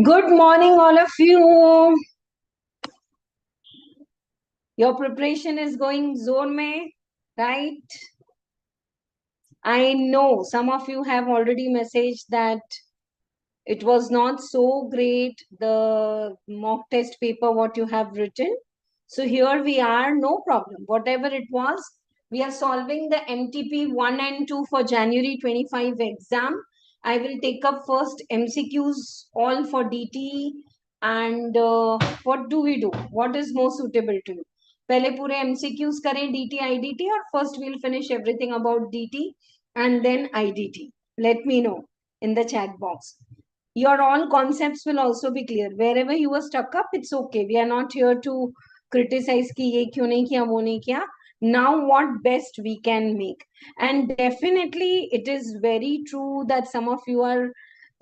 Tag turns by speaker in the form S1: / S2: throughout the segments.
S1: Good morning, all of you. Your preparation is going zone mein, right? I know some of you have already messaged that it was not so great, the mock test paper, what you have written. So here we are, no problem. Whatever it was, we are solving the MTP 1 and 2 for January 25 exam. I will take up first MCQs all for DT and what do we do? What is more suitable to you? पहले पूरे MCQs करें DT, IDT or first we'll finish everything about DT and then IDT. Let me know in the chat box. Your all concepts will also be clear. Wherever you were stuck up, it's okay. We are not here to criticize कि ये क्यों नहीं किया, वो नहीं किया. Now what best we can make. And definitely it is very true that some of you are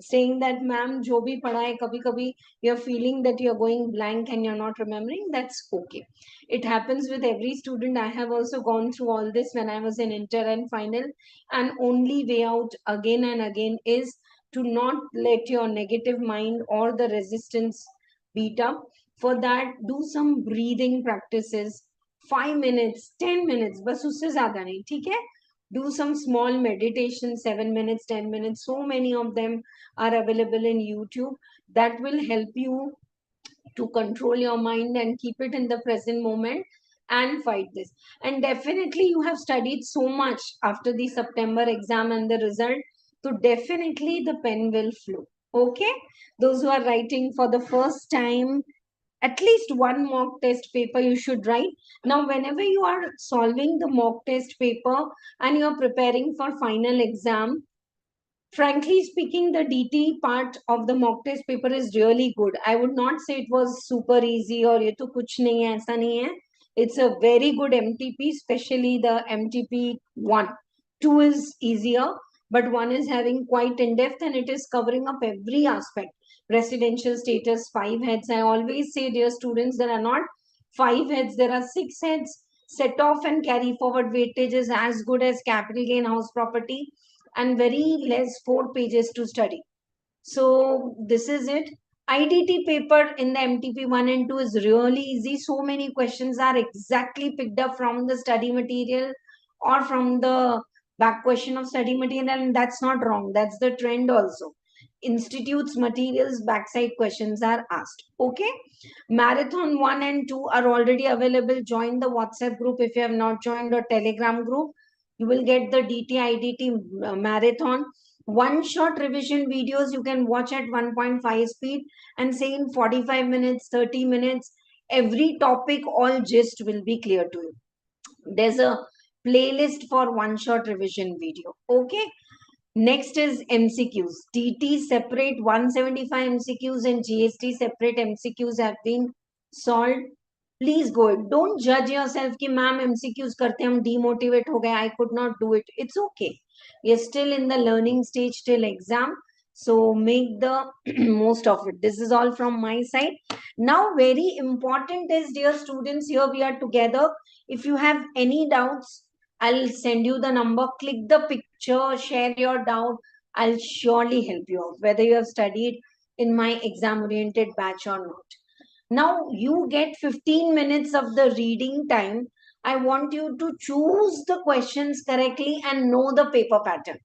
S1: saying that ma'am जो भी पढ़ा है कभी कभी you're feeling that you're going blank and you're not remembering. That's okay. It happens with every student. I have also gone through all this when I was in inter and final, and only way out again and again is to not let your negative mind or the resistance beat up. For that, do some breathing practices. 5 minutes, 10 minutes, बस उससे ज़्यादा नहीं, ठीक है? Do some small meditation, 7 minutes, 10 minutes. So many of them are available in YouTube. That will help you to control your mind and keep it in the present moment and fight this. And definitely you have studied so much after the September exam and the result. So definitely the pen will flow. Okay. Those who are writing for the first time, at least one mock test paper you should write. Now, whenever you are solving the mock test paper and you're preparing for final exam, frankly speaking, the DT part of the mock test paper is really good. I would not say it was super easy or ye to kuch nahi hai, aisa nahi hai. It's a very good MTP, especially the MTP 1. 2 is easier, but 1 is having quite in-depth and it is covering up every aspect. Residential status, 5 heads. I always say, dear students, there are not 5 heads, there are 6 heads. Set off and carry forward weightage is as good as capital gain house property, and very less 4 pages to study. So this is it. IDT paper in the MTP 1 and 2 is really easy. So many questions are exactly picked up from the study material or from the back question of study material, and that's not wrong. That's the trend also. Institutes materials backside questions are asked. Okay. Marathon 1 and 2 are already available. Join the WhatsApp group if you have not joined, or Telegram group. You will get the DT IDT marathon. One shot revision videos you can watch at 1.5 speed and say in 45 minutes, 30 minutes, every topic, all gist will be clear to you. There's a playlist for one shot revision video. Okay. Next is MCQs. DT separate 175 MCQs and GST separate MCQs have been solved. Please go it. Don't judge yourself कि ma'am MCQs करते हम demotivate हो गए. I could not do it. It's okay. You're still in the learning stage till exam. So make the most of it. This is all from my side. Now, very important is, dear students, here we are together. If you have any doubts, I'll send you the number. Click the picture, share your doubt. I'll surely help you out, whether you have studied in my exam-oriented batch or not. Now you get 15 minutes of the reading time. I want you to choose the questions correctly and know the paper pattern.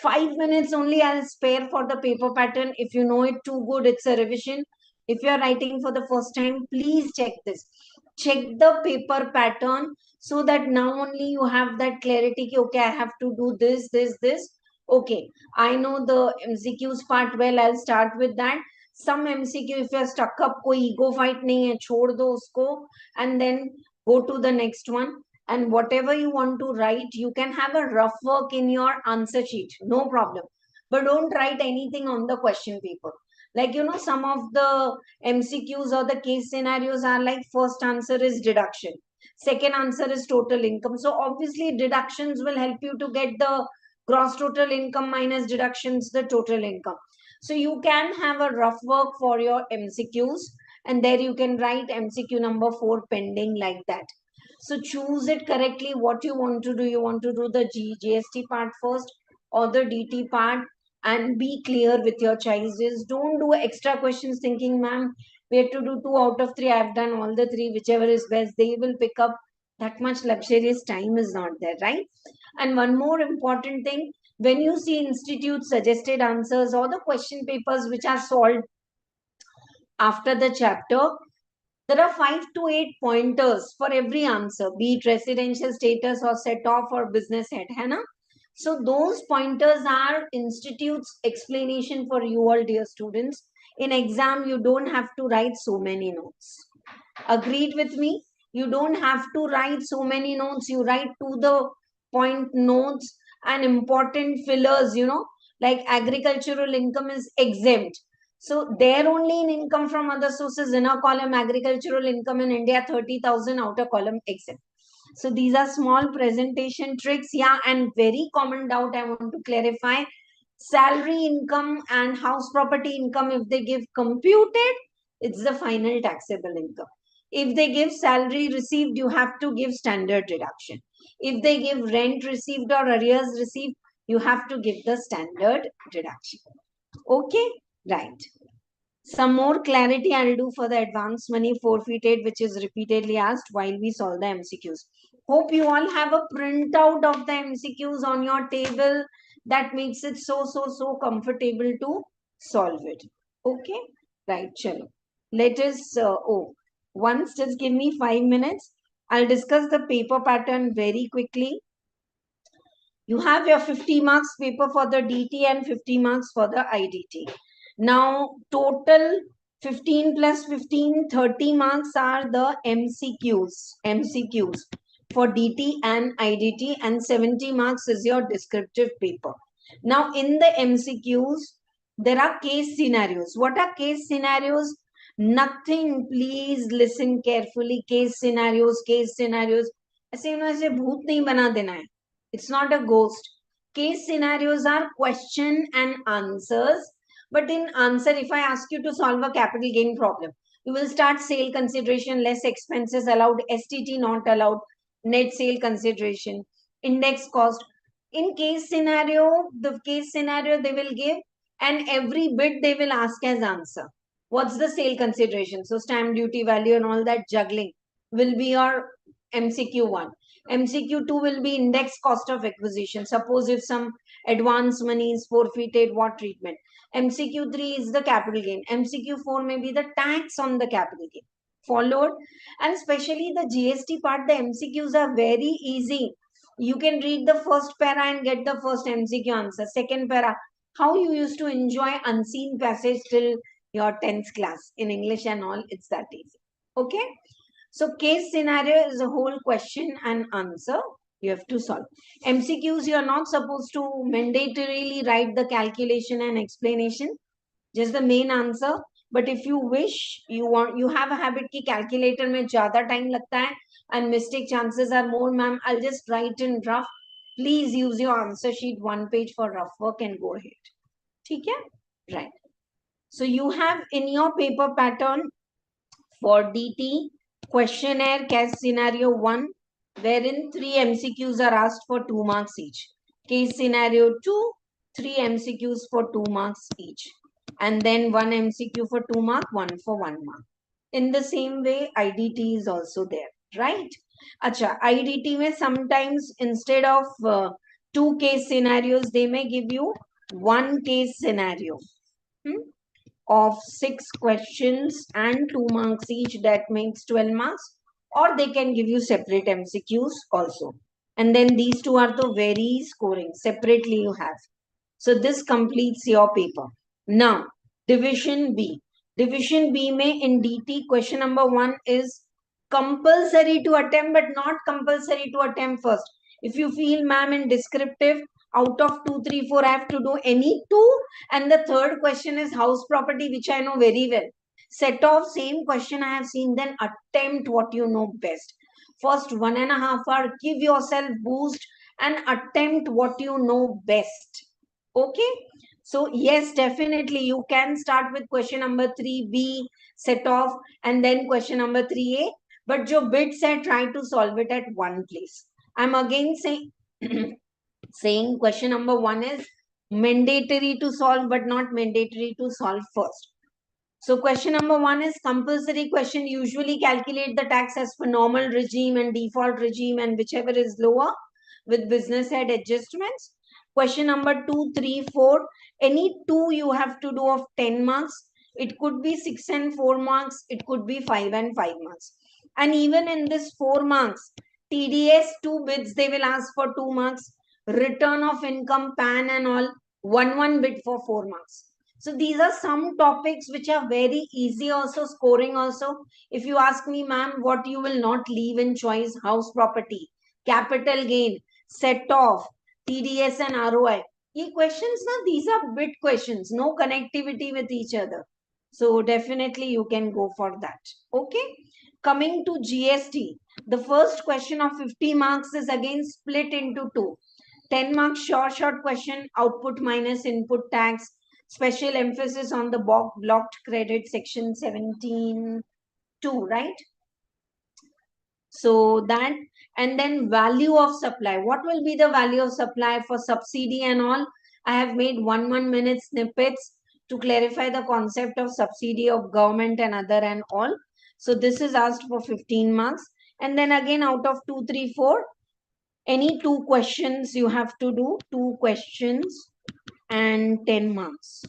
S1: 5 minutes only I'll spare for the paper pattern. If you know it too good, it's a revision. If you're writing for the first time, please check this. check the paper pattern, so that now only you have that clarity ki, okay, I have to do this. Okay, I know the MCQs part well, I'll start with that. Some MCQ, if you're stuck up, koi ego fight nahi hai, chhod do usko, and then go to the next one. And whatever you want to write, you can have a rough work in your answer sheet, no problem. But don't write anything on the question paper. Like, some of the MCQs or the case scenarios are like, first answer is deduction, second answer is total income. So obviously deductions will help you to get the gross total income minus deductions, the total income. So you can have a rough work for your MCQs, and there you can write MCQ number 4 pending, like that. So choose it correctly, what you want to do. You want to do the GST part first or the DT part, and be clear with your choices. Don't do extra questions thinking, ma'am, we have to do 2 out of 3. I've done all the 3, whichever is best, they will pick up. That much luxurious time is not there, right? And one more important thing, when you see institute suggested answers or the question papers which are solved after the chapter, there are 5 to 8 pointers for every answer, be it residential status or set off or business head, hai na? So those pointers are institute's explanation for you all, dear students. In exam, you don't have to write so many notes. Agreed with me? You don't have to write so many notes. You write to the point notes and important fillers, like agricultural income is exempt. So there only in income from other sources, inner column agricultural income in India 30,000, outer column exempt. So these are small presentation tricks. Yeah, and very common doubt I want to clarify. Salary income and house property income, if they give computed, it's the final taxable income. If they give salary received, you have to give standard deduction. If they give rent received or arrears received, you have to give the standard deduction. Okay, right. Some more clarity I'll do for the advance money forfeited, which is repeatedly asked while we solve the MCQs. Hope you all have a printout of the MCQs on your table. That makes it so comfortable to solve it. Okay, right, chalo. Let us, once just give me 5 minutes. I'll discuss the paper pattern very quickly. You have your 50 marks paper for the DT and 50 marks for the IDT. Now, total 15 plus 15, 30 marks are the MCQs for DT and IDT, and 70 marks is your descriptive paper. Now, in the MCQs, there are case scenarios. What are case scenarios? Nothing, please listen carefully. Case scenarios. ऐसे ऐसे भूत नहीं बना देना है. It's not a ghost. Case scenarios are question and answers. But in answer, if I ask you to solve a capital gain problem, you will start sale consideration, less expenses allowed, STT not allowed, net sale consideration, index cost. In case scenario, they will give, and every bit they will ask as answer. What's the sale consideration? So stamp duty value and all that juggling will be your MCQ 1. MCQ 2 will be index cost of acquisition. Suppose if some advance money is forfeited, what treatment? MCQ 3 is the capital gain. MCQ 4 may be the tax on the capital gain. Followed? And especially the GST part, the MCQs are very easy. You can read the first para and get the first MCQ answer. Second para, how you used to enjoy unseen passage till your 10th class in English and all, it's that easy. Okay? So case scenario is a whole question and answer you have to solve. MCQs, you are not supposed to mandatorily write the calculation and explanation, just the main answer. But if you wish, you have a habit ki calculator mein zyada time lagta hai and mistake chances are more, ma'am, I'll just write in rough. Please use your answer sheet 1 page for rough work and go ahead. ठीक है? Right. So you have in your paper pattern for DT, questionnaire case scenario 1, wherein 3 MCQs are asked for 2 marks each. Case scenario 2, 3 MCQs for 2 marks each. And then 1 MCQ for 2 mark, 1 for 1 mark. In the same way, IDT is also there, right? Acha, IDT mein sometimes instead of 2 case scenarios, they may give you 1 case scenario. Of 6 questions and 2 marks each, that makes 12 marks. or they can give you separate MCQs also. And then these two are the very scoring. Separately you have. So this completes your paper. Now, division B. Division B may in DT question number 1 is compulsory to attempt but not compulsory to attempt first. If you feel, ma'am, in descriptive, out of 2, 3, 4, I have to do any two. And the third question is house property, which I know very well. Set off, same question I have seen, then attempt what you know best. First 1.5 hour, give yourself boost and attempt what you know best. Okay. So yes, definitely you can start with question number 3B, set off, and then question number 3A. But jo bits hai, try to solve it at one place. I'm again saying, saying question number 1 is mandatory to solve, but not mandatory to solve first. So question number 1 is compulsory question. Usually calculate the tax as per normal regime and default regime and whichever is lower with business head adjustments. Question number 2, 3, 4. Any two you have to do of 10 marks. It could be 6 and 4 marks. It could be 5 and 5 marks. And even in this 4 marks, TDS 2 bits they will ask for 2 marks. Return of income, PAN and all, 1 bit for 4 marks. So these are some topics which are very easy also, scoring also. If you ask me, ma'am, what you will not leave in choice, house property, capital gain, set off, TDS and ROI. These questions, now these are bit questions, no connectivity with each other. So definitely you can go for that. Okay. Coming to GST, the first question of 50 marks is again split into two. 10 marks short question, output minus input tax, special emphasis on the blocked credit section 17.2, right? So that, and then value of supply. What will be the value of supply for subsidy and all? I have made 1 minute snippets to clarify the concept of subsidy of government and other and all. So this is asked for 15 marks. And then again out of 2, 3, 4, any two questions you have to do, 2 questions and 10 marks.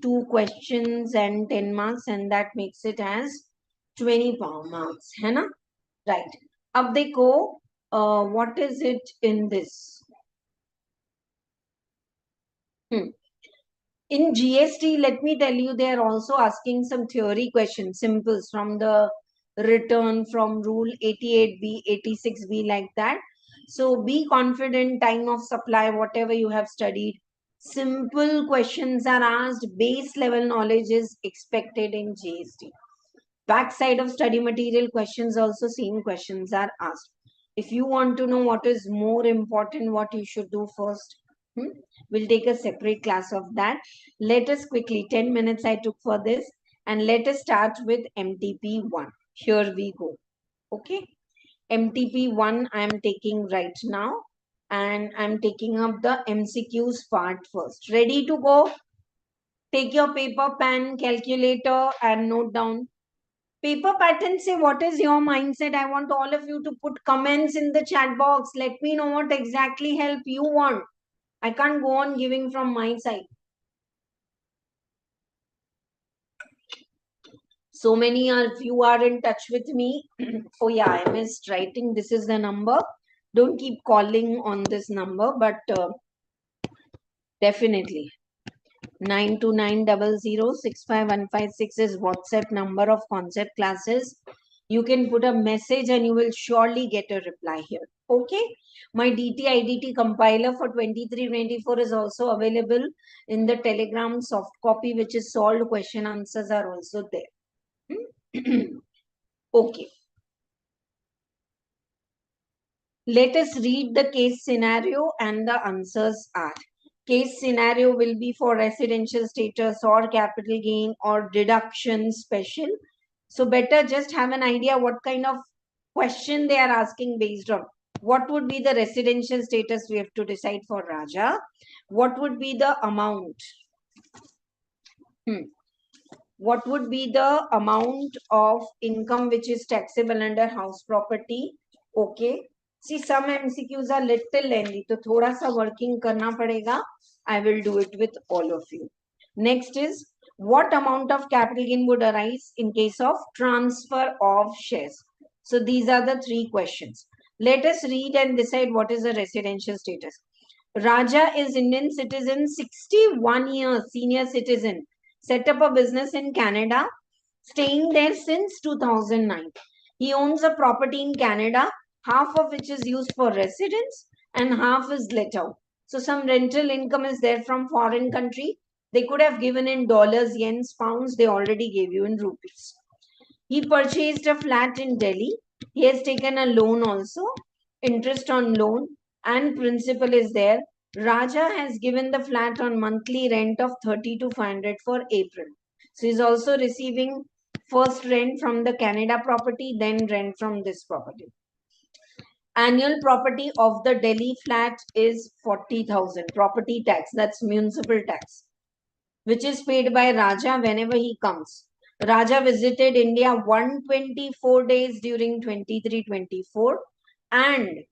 S1: 2 questions and 10 marks, and that makes it as 20 marks, है ना? Right. अब देखो, what is it in this? In GST, let me tell you, they are also asking some theory questions, simples from the return from rule 88B, 86B, like that. So be confident, time of supply, whatever you have studied. Simple questions are asked, base level knowledge is expected in GST. Backside of study material questions also, same questions are asked. If you want to know what is more important, what you should do first, we'll take a separate class of that. Let us quickly, 10 minutes I took for this, and let us start with MTP1. Here we go. Okay. MTP1 I'm taking right now, and I'm taking up the MCQs part first. Ready to go? Take your paper, pen, calculator and note down. Paper pattern, say what is your mindset. I want all of you to put comments in the chat box. Let me know what exactly help you want. I can't go on giving from my side. So many of you are in touch with me. Oh yeah, I missed writing. This is the number. Don't keep calling on this number, but definitely 9290065156 is WhatsApp number of concept classes. You can put a message and you will surely get a reply here. Okay. My DT compiler for 23-24 is also available in the Telegram soft copy, which is solved question answers are also there. Okay. Let us read the case scenario and the answers are. Case scenario will be for residential status or capital gain or deduction special. So better just have an idea what kind of question they are asking based on. What would be the residential status we have to decide for Raja? What would be the amount? What would be the amount of income which is taxable under house property? Okay. See, some MCQs are little lengthy, so thoda sa working karna padega. I will do it with all of you. Next is, what amount of capital gain would arise in case of transfer of shares? So these are the three questions. Let us read and decide what is the residential status. Raja is Indian citizen, 61 years, senior citizen, set up a business in Canada, staying there since 2009. He owns a property in Canada, half of which is used for residence and half is let out. So some rental income is there from foreign country. They could have given in dollars, yens, pounds. They already gave you in rupees. He purchased a flat in Delhi. He has taken a loan also, interest on loan and principal is there. Raja has given the flat on monthly rent of 30 to 500 for April. So he's also receiving first rent from the Canada property, then rent from this property. Annual property of the Delhi flat is 40,000. Property tax, that's municipal tax, which is paid by Raja whenever he comes. Raja visited India 124 days during 23-24 and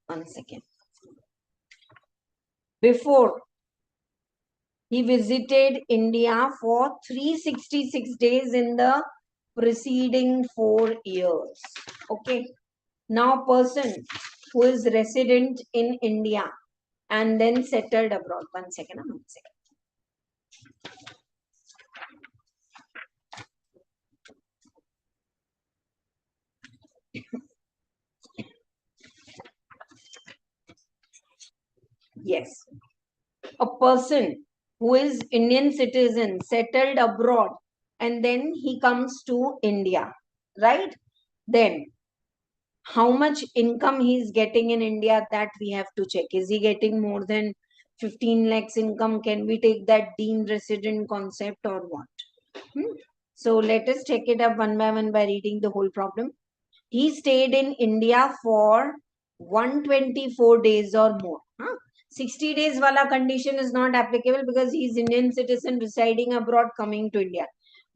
S1: one second. Before he visited India for 366 days in the preceding 4 years. Okay. Now person who is resident in India and then settled abroad. One second. Yes. A person who is Indian citizen settled abroad and then he comes to India, right? Then how much income he is getting in India, that we have to check. Is he getting more than 15 lakhs income? Can we take that deemed resident concept or what? So let us check it up one by one by reading the whole problem. He stayed in India for 124 days or more. 60 days wala condition is not applicable because he is Indian citizen residing abroad coming to India.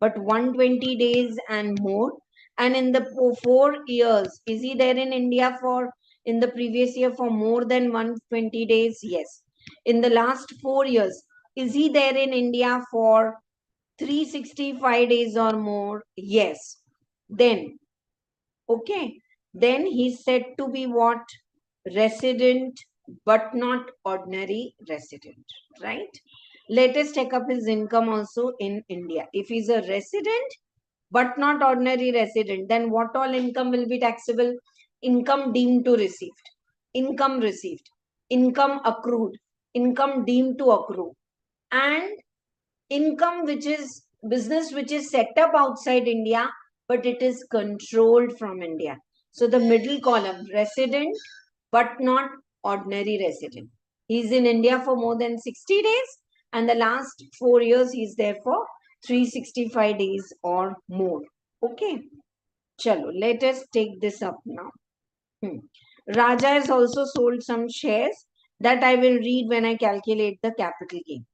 S1: But 120 days and more. And in the 4 years, is he there in India for in the previous year for more than 120 days? Yes. In the last 4 years, is he there in India for 365 days or more? Yes. Then he's said to be what? Resident, but not ordinary resident, right? Let us take up his income also in India. If he's a resident, but not ordinary resident, then what all income will be taxable? Income deemed to received, income received, income accrued, income deemed to accrue, and income which is business which is set up outside India, but it is controlled from India. So the middle column, resident, but not ordinary resident. He's in India for more than 60 days and the last 4 years he's there for 365 days or more. Okay. Chalo, let us take this up now. Raja has also sold some shares that I will read when I calculate the capital gain.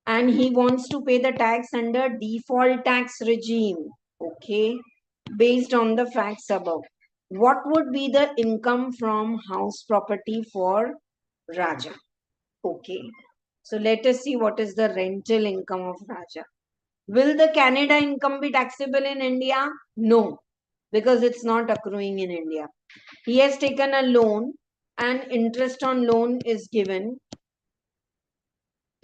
S1: And he wants to pay the tax under default tax regime, okay, based on the facts above. What would be the income from house property for Raja? Okay, so let us see what is the rental income of Raja. Will the Canada income be taxable in India? No, because it's not accruing in India. He has taken a loan and interest on loan is given,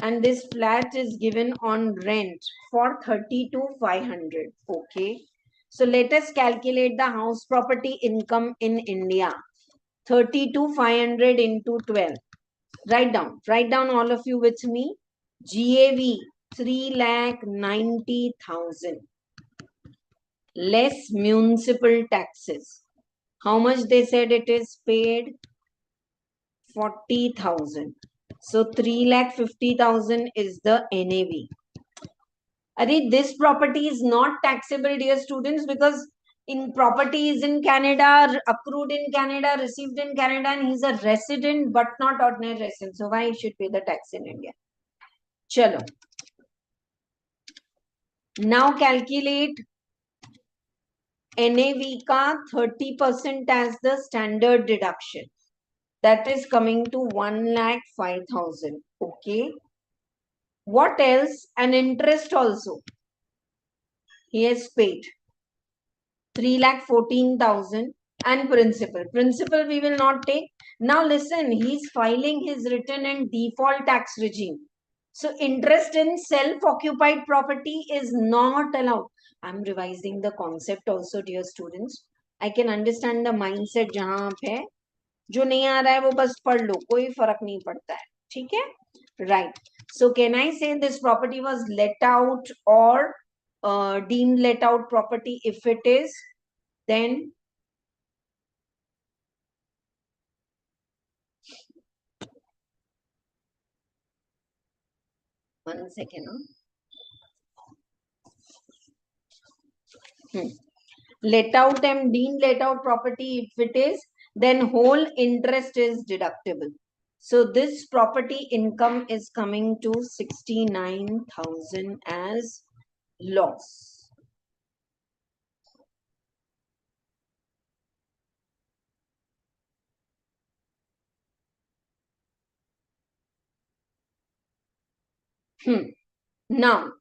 S1: and this flat is given on rent for 30 to 500. Okay. So let us calculate the house property income in India. 30 to 500 into 12. Write down all of you with me. GAV 3,90,000 less municipal taxes. How much they said it is paid? 40,000. So 3,50,000 is the NAV. This property is not taxable, dear students, because in property is in Canada, accrued in Canada, received in Canada, and he's a resident but not ordinary resident. So why he should pay the tax in India? Chalo. Now calculate NAV ka 30% as the standard deduction. That is coming to 1,05,000. Okay. What else? And interest also. He has paid 3,14,000 and principal. Principal we will not take. Now listen, he's filing his return in default tax regime. So interest in self-occupied property is not allowed. I'm revising the concept also, dear students. I can understand the mindset जहां आप है, जो नहीं आ रहा है वो बस पढ़ लो, कोई फर्क नहीं पड़ता है, ठीक है? Right. So can I say this property was let out or deemed let out property? If it is, then one second. Let out and deemed let out property, if it is, then whole interest is deductible. So this property income is coming to 69,000 as loss. Now,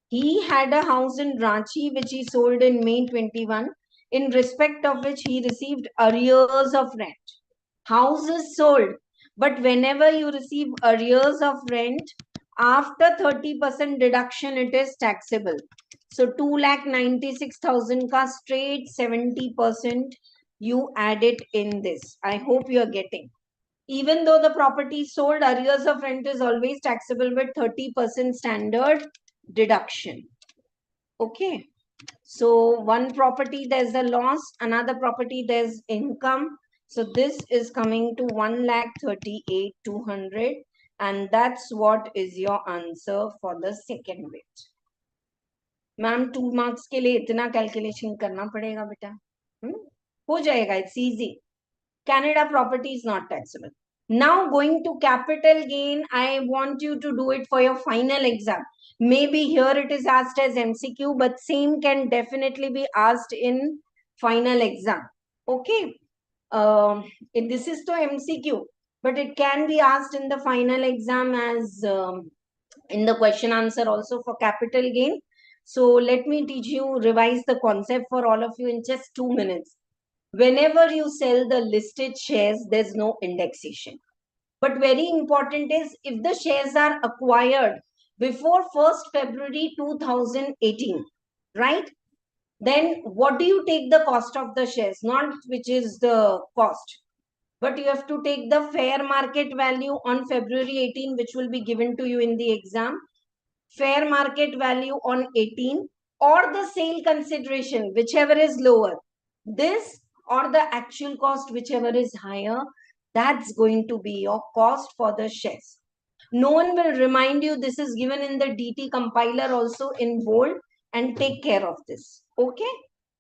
S1: he had a house in Ranchi which he sold in May 21, in respect of which he received arrears of rent. House is sold, but whenever you receive arrears of rent, after 30% deduction, it is taxable. So 2,96,000 ka straight 70% you add it in this. I hope you are getting. Even though the property sold, arrears of rent is always taxable with 30% standard deduction. Okay. So one property there's a loss, another property there's income. So this is coming to 1,38,200, and that's what is your answer for the second bit. Ma'am 2 marks के लिए इतना calculation करना पड़ेगा बेटा? हो जाएगा, it's easy. Canada property is not taxable. Now going to capital gain, I want you to do it for your final exam. Maybe here it is asked as MCQ, but same can definitely be asked in final exam. Okay. This is to MCQ, but it can be asked in the final exam as in the question answer also for capital gain. So let me teach you, revise the concept for all of you in just 2 minutes. Whenever you sell the listed shares, there's no indexation. But very important is, if the shares are acquired before 1st February 2018, right? Then what do you take the cost of the shares? Not which is the cost, but you have to take the fair market value on February 18, which will be given to you in the exam. Fair market value on 18, or the sale consideration, whichever is lower. This or the actual cost, whichever is higher, that's going to be your cost for the shares. No one will remind you. This is given in the DT compiler also in bold, and take care of this. Okay?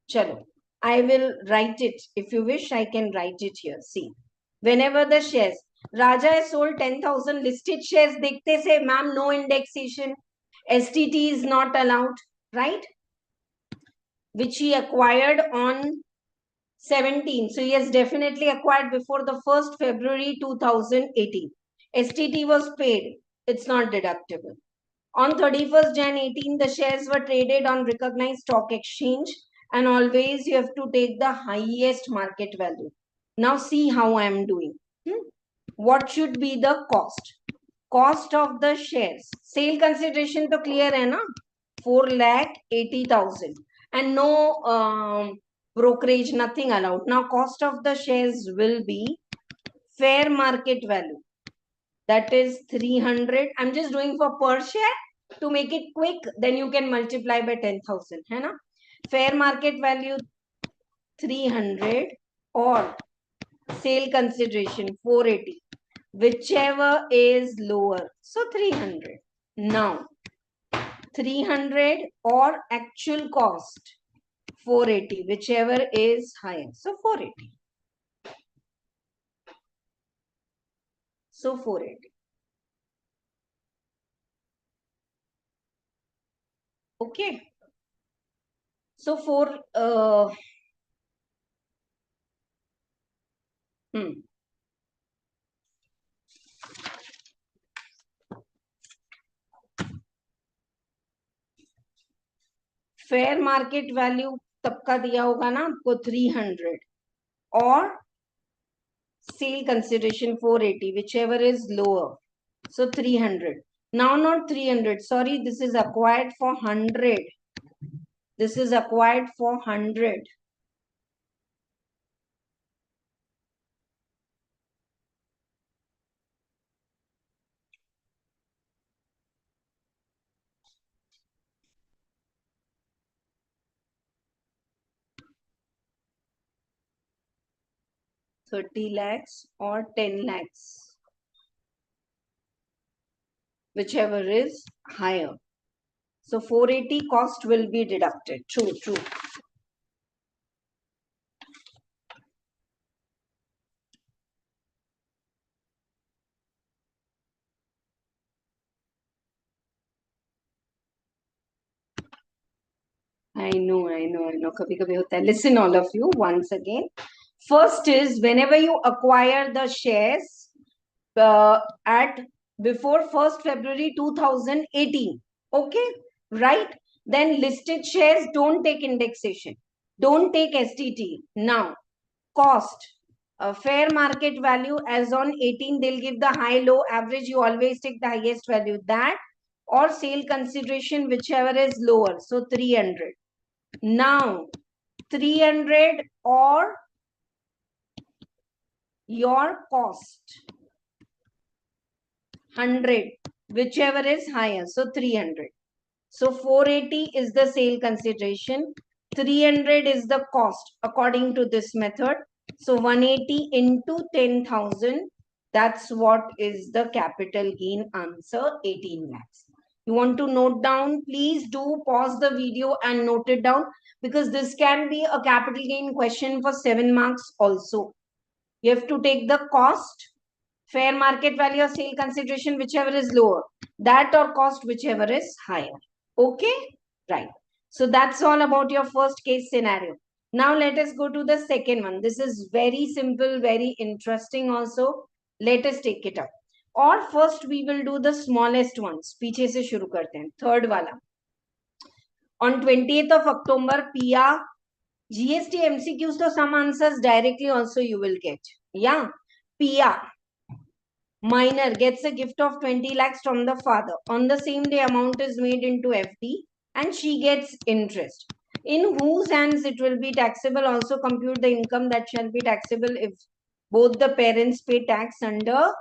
S1: Chalo. I will write it. If you wish, I can write it here. See. Whenever the shares, Raja has sold 10,000 listed shares, dekhte say, ma'am, no indexation. STT is not allowed, right? Which he acquired on 17. So he has definitely acquired before the 1st February 2018. STT was paid. It's not deductible. On 31st Jan 18, the shares were traded on recognized stock exchange, and always you have to take the highest market value. Now see how I am doing. What should be the cost? Cost of the shares. Sale consideration to clear hai na? 4,80,000. And no brokerage, nothing allowed. Now cost of the shares will be fair market value. That is 300. I'm just doing for per share to make it quick. Then you can multiply by 10,000. Hai na? Fair market value 300 or sale consideration 480. Whichever is lower. So 300. Now 300 or actual cost 480, whichever is higher. So 480. So 480. Okay. So for fair market value तब का दिया होगा ना आपको 300 और sale consideration 480, whichever is lower. So 300. Now not 300. Sorry, this is acquired for 100. This is acquired for 100. $30 lakhs or 10 lakhs, whichever is higher. So 480 cost will be deducted. True, true. I know. Kabhi kabhi hota hai. Listen, all of you, once again. First is whenever you acquire the shares at before 1st February 2018. Okay, right? Then listed shares don't take indexation, don't take STT. Now, cost, fair market value as on 18, they'll give the high, low, average. You always take the highest value, that or sale consideration, whichever is lower. So 300. Now, 300 or your cost, 100, whichever is higher. So 300. So 480 is the sale consideration. 300 is the cost according to this method. So 180 into 10,000. That's what is the capital gain answer, 18 lakhs. You want to note down? Please do pause the video and note it down, because this can be a capital gain question for 7 marks also. You have to take the cost, fair market value or sale consideration, whichever is lower, that or cost, whichever is higher. Okay, right. So that's all about your first case scenario. Now let us go to the second one. This is very simple, very interesting also. Let us take it up. Or first we will do the smallest ones. पीछे से शुरू करते हैं. Third वाला. On 20th of October, PIA, GST MCQs, so some answers directly also you will get. Yeah, PIA minor gets a gift of 20 lakhs from the father. On the same day, amount is made into FD and she gets interest. In whose hands it will be taxable? Also compute the income that shall be taxable if both the parents pay tax under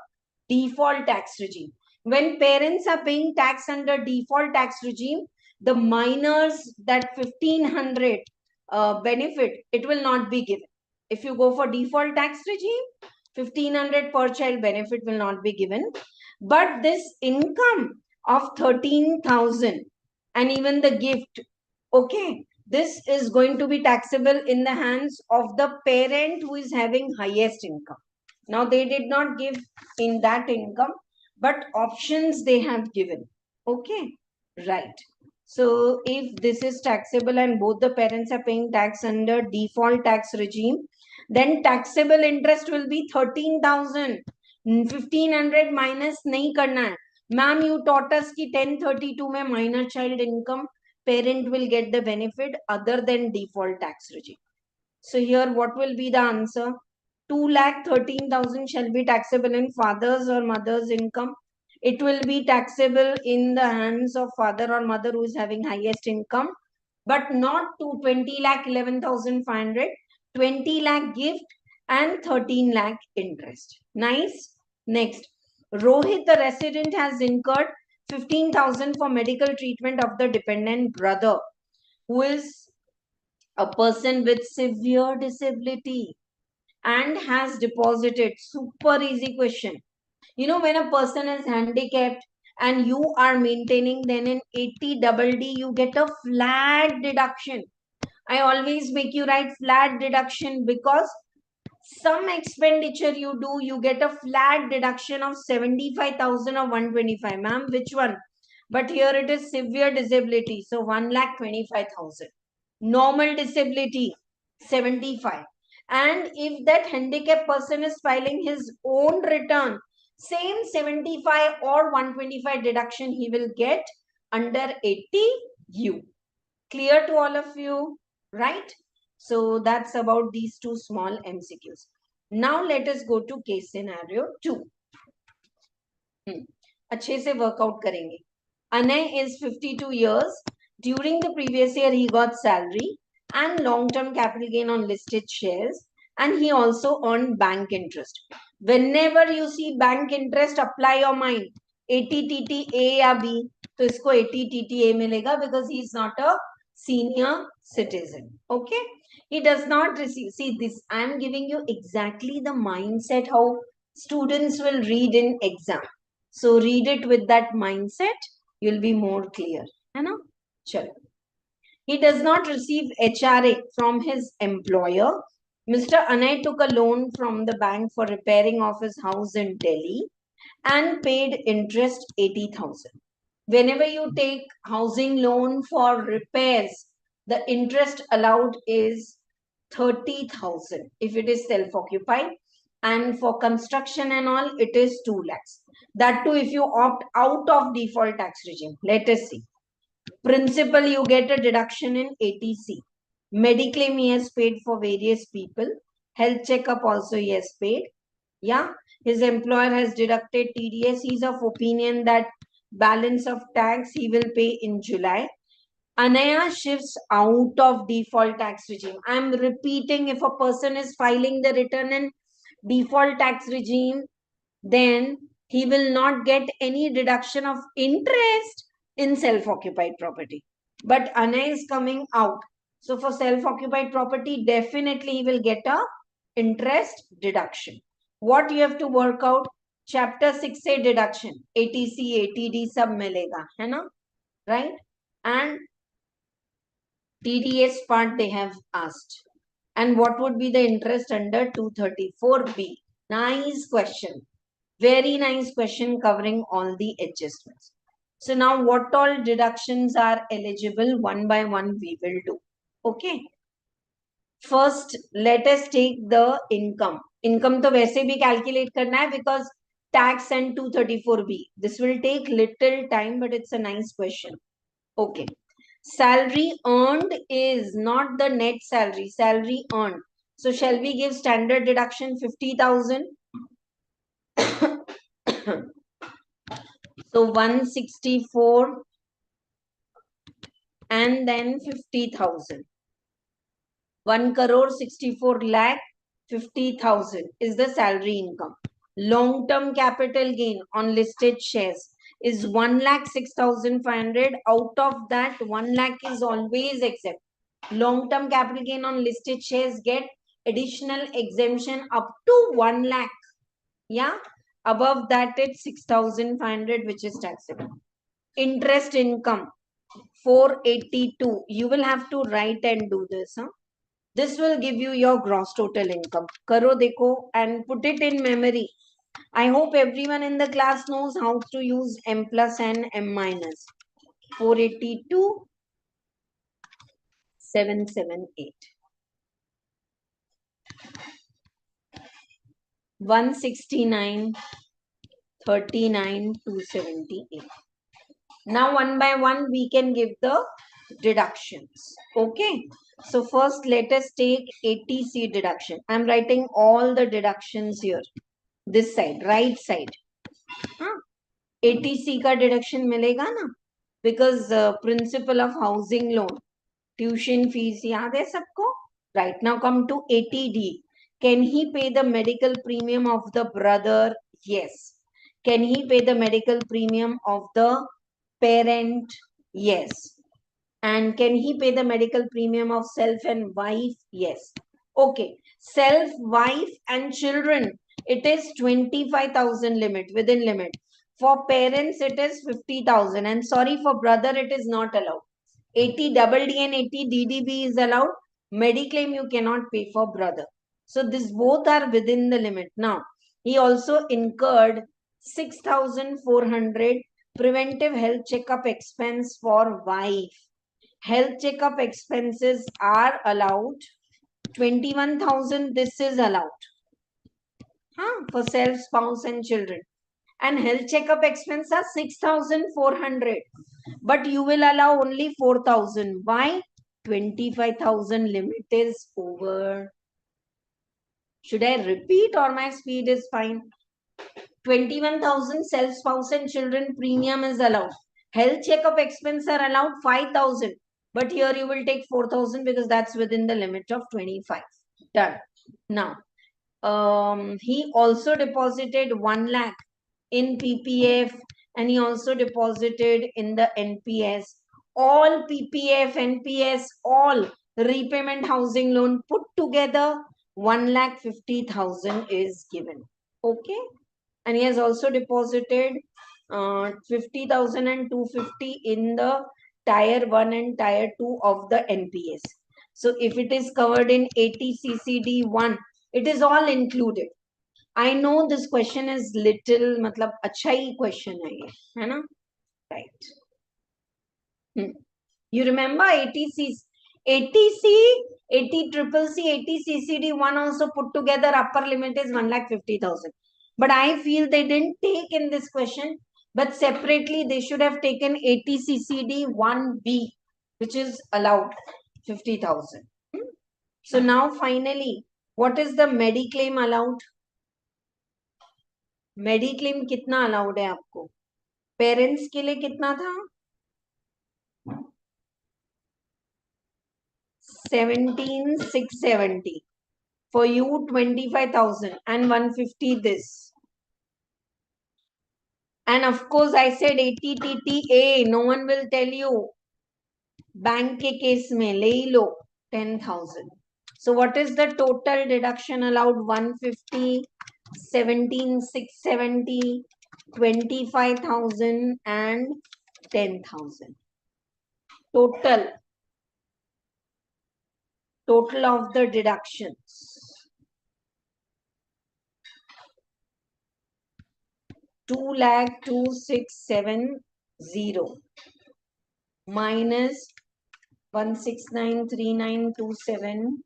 S1: default tax regime. When parents are paying tax under default tax regime, the minors, that 1500 benefit, it will not be given. If you go for default tax regime, 1500 per child benefit will not be given. But this income of 13,000 and even the gift, okay, this is going to be taxable in the hands of the parent who is having highest income. Now they did not give in that income, but options they have given. Okay, right. So if this is taxable and both the parents are paying tax under default tax regime, then taxable interest will be 13,000. 1500 minus nahi karna hai. Ma'am, you taught us ki 1032 mein minor child income, parent will get the benefit other than default tax regime. So here what will be the answer? 2,13,000 shall be taxable in father's or mother's income. It will be taxable in the hands of father or mother who is having highest income, but not to 20,11,500, 20 lakh gift and 13 lakh interest. Nice. Next, Rohit, the resident, has incurred 15,000 for medical treatment of the dependent brother, who is a person with severe disability and has deposited. Super easy question. You know, when a person is handicapped and you are maintaining, then in 80 double D you get a flat deduction. I always make you write flat deduction because some expenditure you do, you get a flat deduction of 75,000 or 125. Ma'am, which one? But here it is severe disability, so 1,25,000. Normal disability, 75. And if that handicapped person is filing his own return, same 75 or 125 deduction he will get under 80U. Clear to all of you, right? So that's about these two small MCQs. Now let us go to case scenario 2. अच्छे से workout करेंगे. Anay is 52 years. During the previous year, he got salary and long-term capital gain on listed shares, and he also earned bank interest. Whenever you see bank interest, apply your mind. ATTT A या B, तो इसको ATTT A मिलेगा because he is not a senior citizen. Okay, he does not receive. See this, I am giving you exactly the mindset how students will read in exam. So read it with that mindset, you'll be more clear. है ना? चलो. He does not receive HRA from his employer. Mr. Anay took a loan from the bank for repairing of his house in Delhi and paid interest 80,000. Whenever you take housing loan for repairs, the interest allowed is 30,000 if it is self-occupied, and for construction and all it is 2 lakhs. That too if you opt out of default tax regime. Let us see. Principal, you get a deduction in ATC. Mediclaim he has paid for various people. Health checkup also he has paid. Yeah, his employer has deducted TDS. He's of opinion that balance of tax he will pay in July. Anaya shifts out of default tax regime. I'm repeating, if a person is filing the return in default tax regime, then he will not get any deduction of interest in self-occupied property. But Anaya is coming out. So for self-occupied property, definitely he will get a interest deduction. What you have to work out? Chapter 6 से deduction, ATC, ATD सब मिलेगा, है ना? Right? And TDS part they have asked. And what would be the interest under 234B? Nice question. Very nice question covering all the adjustments. So now what all deductions are eligible? One by one we will do. Okay. First, let us take the income. Income to वैसे भी calculate करना है because tax and 234B. This will take little time, but it's a nice question. Okay. Salary earned is not the net salary. Salary earned. So shall we give standard deduction 50,000? So 164 and then 50,000. 1 crore 64 lakh 50,000 is the salary income. Long-term capital gain on listed shares is 1,06,500. Out of that, 1 lakh is always exempt. Long-term capital gain on listed shares get additional exemption up to 1 lakh. Yeah. Above that, it's 6,500, which is taxable. Interest income 482. You will have to write and do this. Huh? This will give you your gross total income. Karo dekho and put it in memory. I hope everyone in the class knows how to use M plus and M minus. 482, 778. 169, 39, 278. Now one by one we can give the deductions. Okay. So first let us take ATC deduction. I'm writing all the deductions here. This side, right side. ATC का deduction मिलेगा ना? Because principal of housing loan, tuition fees याद है सबको? Right, now come to ATD. Can he pay the medical premium of the brother? Yes. Can he pay the medical premium of the parent? Yes. And can he pay the medical premium of self and wife? Yes. Okay. Self, wife and children, it is 25,000 limit, within limit. For parents, it is 50,000. And sorry, for brother, it is not allowed. 80 double D and 80 DDB is allowed. Mediclaim you cannot pay for brother. So this both are within the limit. Now, he also incurred 6,400 preventive health checkup expense for wife. Health checkup expenses are allowed. 21,000, this is allowed. For self, spouse and children. And health checkup expenses are 6,400. But you will allow only 4,000. Why? 25,000 limit is over. Should I repeat or my speed is fine? 21,000 self, spouse and children premium is allowed. Health checkup expense are allowed 5,000. But here you will take 4,000 because that's within the limit of 25. Done. Now, he also deposited 1 lakh in PPF and he also deposited in the NPS. All PPF, NPS, all repayment housing loan put together, 1,50,000 is given. Okay. And he has also deposited 50,000 and 250 in the tier 1 and tier 2 of the NPS. So if it is covered in 80 CCD 1, it is all included. I know this question is little, matlab, अच्छा ही question है ना? Right. You remember 80C, 80 triple C, 80 CCD1 also put together upper limit is 1,50,000. But I feel they didn't take in this question, but separately they should have taken 80 CCD1B, which is allowed 50,000. So now finally, what is the mediclaim allowed? Mediclaim कितना allowed है आपको? Parents के लिए कितना था? 17,670. For you, 25,000 and 150 this. And of course, I said 80 TTA. No one will tell you. Bank ke case mein le lo 10,000. So what is the total deduction allowed? 150, 17,670, 25,000 and 10,000. Total of the deductions. 2,2670 minus 1693927.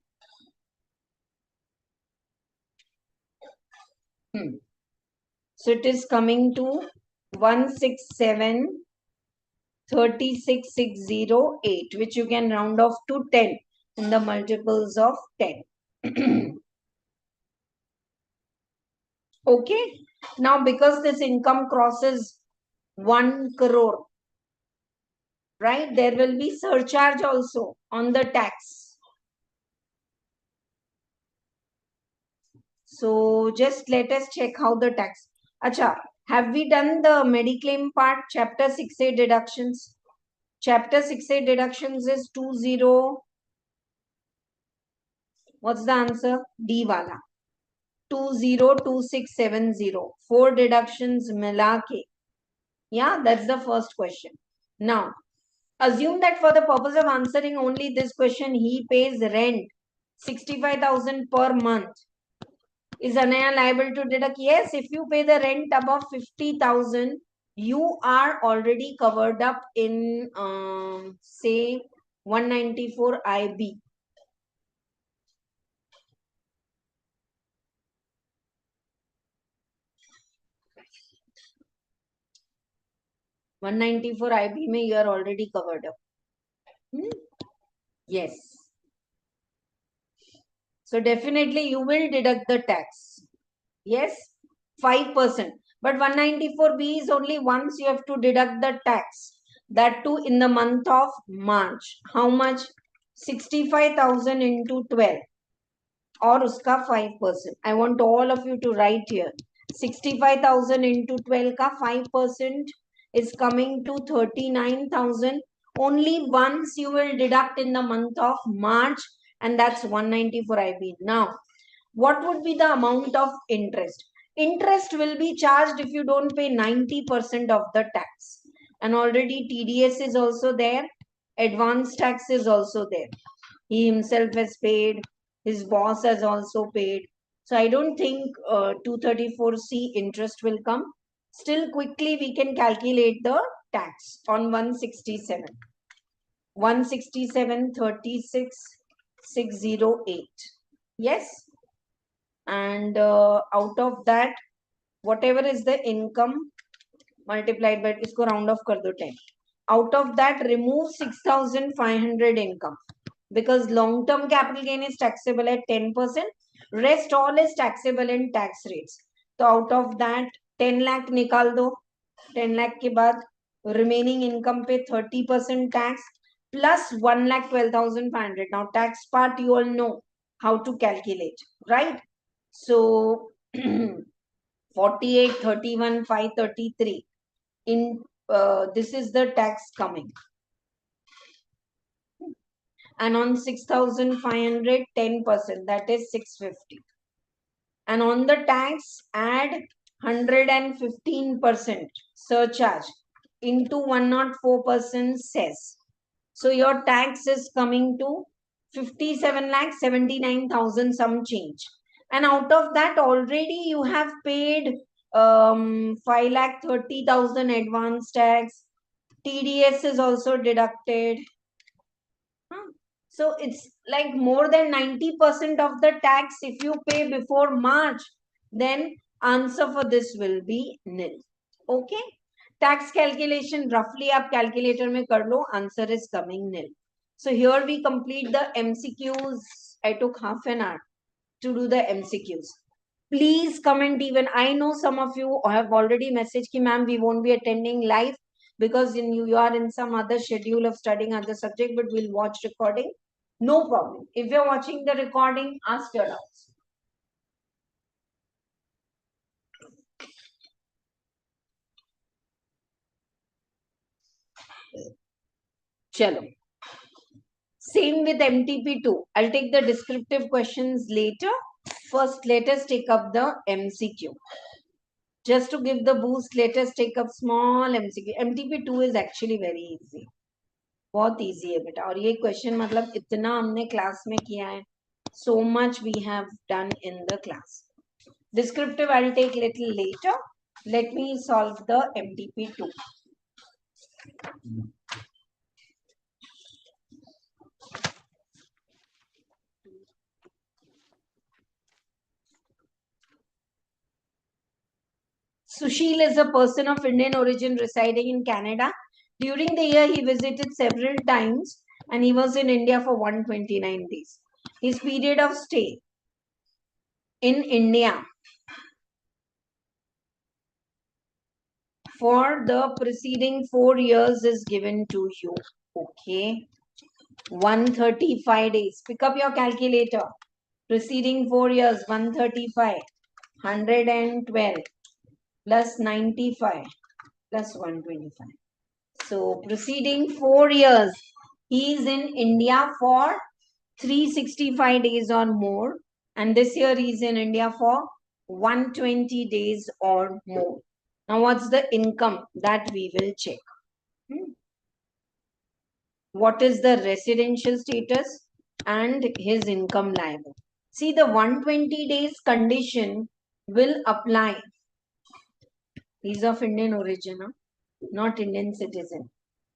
S1: So it is coming to 167,36,608, which you can round off to 10 in the multiples of 10. Okay. Now, because this income crosses 1 crore, right, there will be surcharge also on the tax. So just let us check how the tax. Acha, have we done the mediclaim part? Chapter 6A deductions. Chapter 6A deductions is 20. What's the answer? D wala. 202670. 4 deductions mila ke. Yeah, that's the first question. Now, assume that for the purpose of answering only this question, he pays rent 65,000 per month. Is Anaya liable to deduct? Yes, if you pay the rent above 50,000, you are already covered up in, say, 194 IB. (194 IB mein you are already covered up. Yes. So definitely you will deduct the tax. Yes, 5%. But 194B is only once you have to deduct the tax. That too in the month of March. How much? 65,000 into 12. Or uska 5%. I want all of you to write here. 65,000 into 12 ka 5% is coming to 39,000. Only once you will deduct in the month of March, and that's 194 IB. Now, what would be the amount of interest? Interest will be charged if you don't pay 90% of the tax. And already TDS is also there. Advance tax is also there. He himself has paid. His boss has also paid. So I don't think 234C interest will come. Still quickly we can calculate the tax on 167. 167,36,608. Yes. And out of that, whatever is the income multiplied by, isko round off kar do 10. Out of that, remove 6,500 income. because long-term capital gain is taxable at 10%. Rest all is taxable in tax rates. So out of that 10 lakh निकाल दो. 10 lakh के बाद remaining income पे 30% tax plus 1,12,500. Now tax part you all know how to calculate, right? So 48, 31, 533 in this is the tax coming. And on 6,500, 10%, that is 650. And on the tax, add 115% surcharge into 104% cess. So your tax is coming to 57,79,000 some change. And out of that already you have paid 5,30,000 advance tax. TDS is also deducted. So it's like more than 90% of the tax if you pay before March, then answer for this will be nil. Okay. Tax calculation roughly आप calculator में कर लो, answer is coming nil. So here we complete the MCQs. I took half an hour to do the MCQs. Please comment even. I know some of you have already messaged ki ma'am we won't be attending live because you are in some other schedule of studying other subject, but we'll watch recording. No problem. If you're watching the recording, ask your doubts. Chalo. Same with MTP2. I'll take the descriptive questions later. First, let us take up the MCQ. Just to give the boost, let us take up small MCQ. MTP2 is actually very easy. बहुत easy है बेटा. और ये question मतलब इतना हमने class में किया है. So much we have done in the class. Descriptive I'll take little later. Let me solve the MTP2. Sushil is a person of Indian origin residing in Canada. During the year, he visited several times and he was in India for 129 days. His period of stay in India for the preceding 4 years is given to you. Okay. 135 days. Pick up your calculator. Preceding 4 years, 135, 112 plus 95 plus 125. So preceding 4 years, he is in India for 365 days or more. And this year he is in India for 120 days or more. Now what's the income that we will check? What is the residential status and his income liable? See, the 120 days condition will apply. He's of Indian origin, not Indian citizen.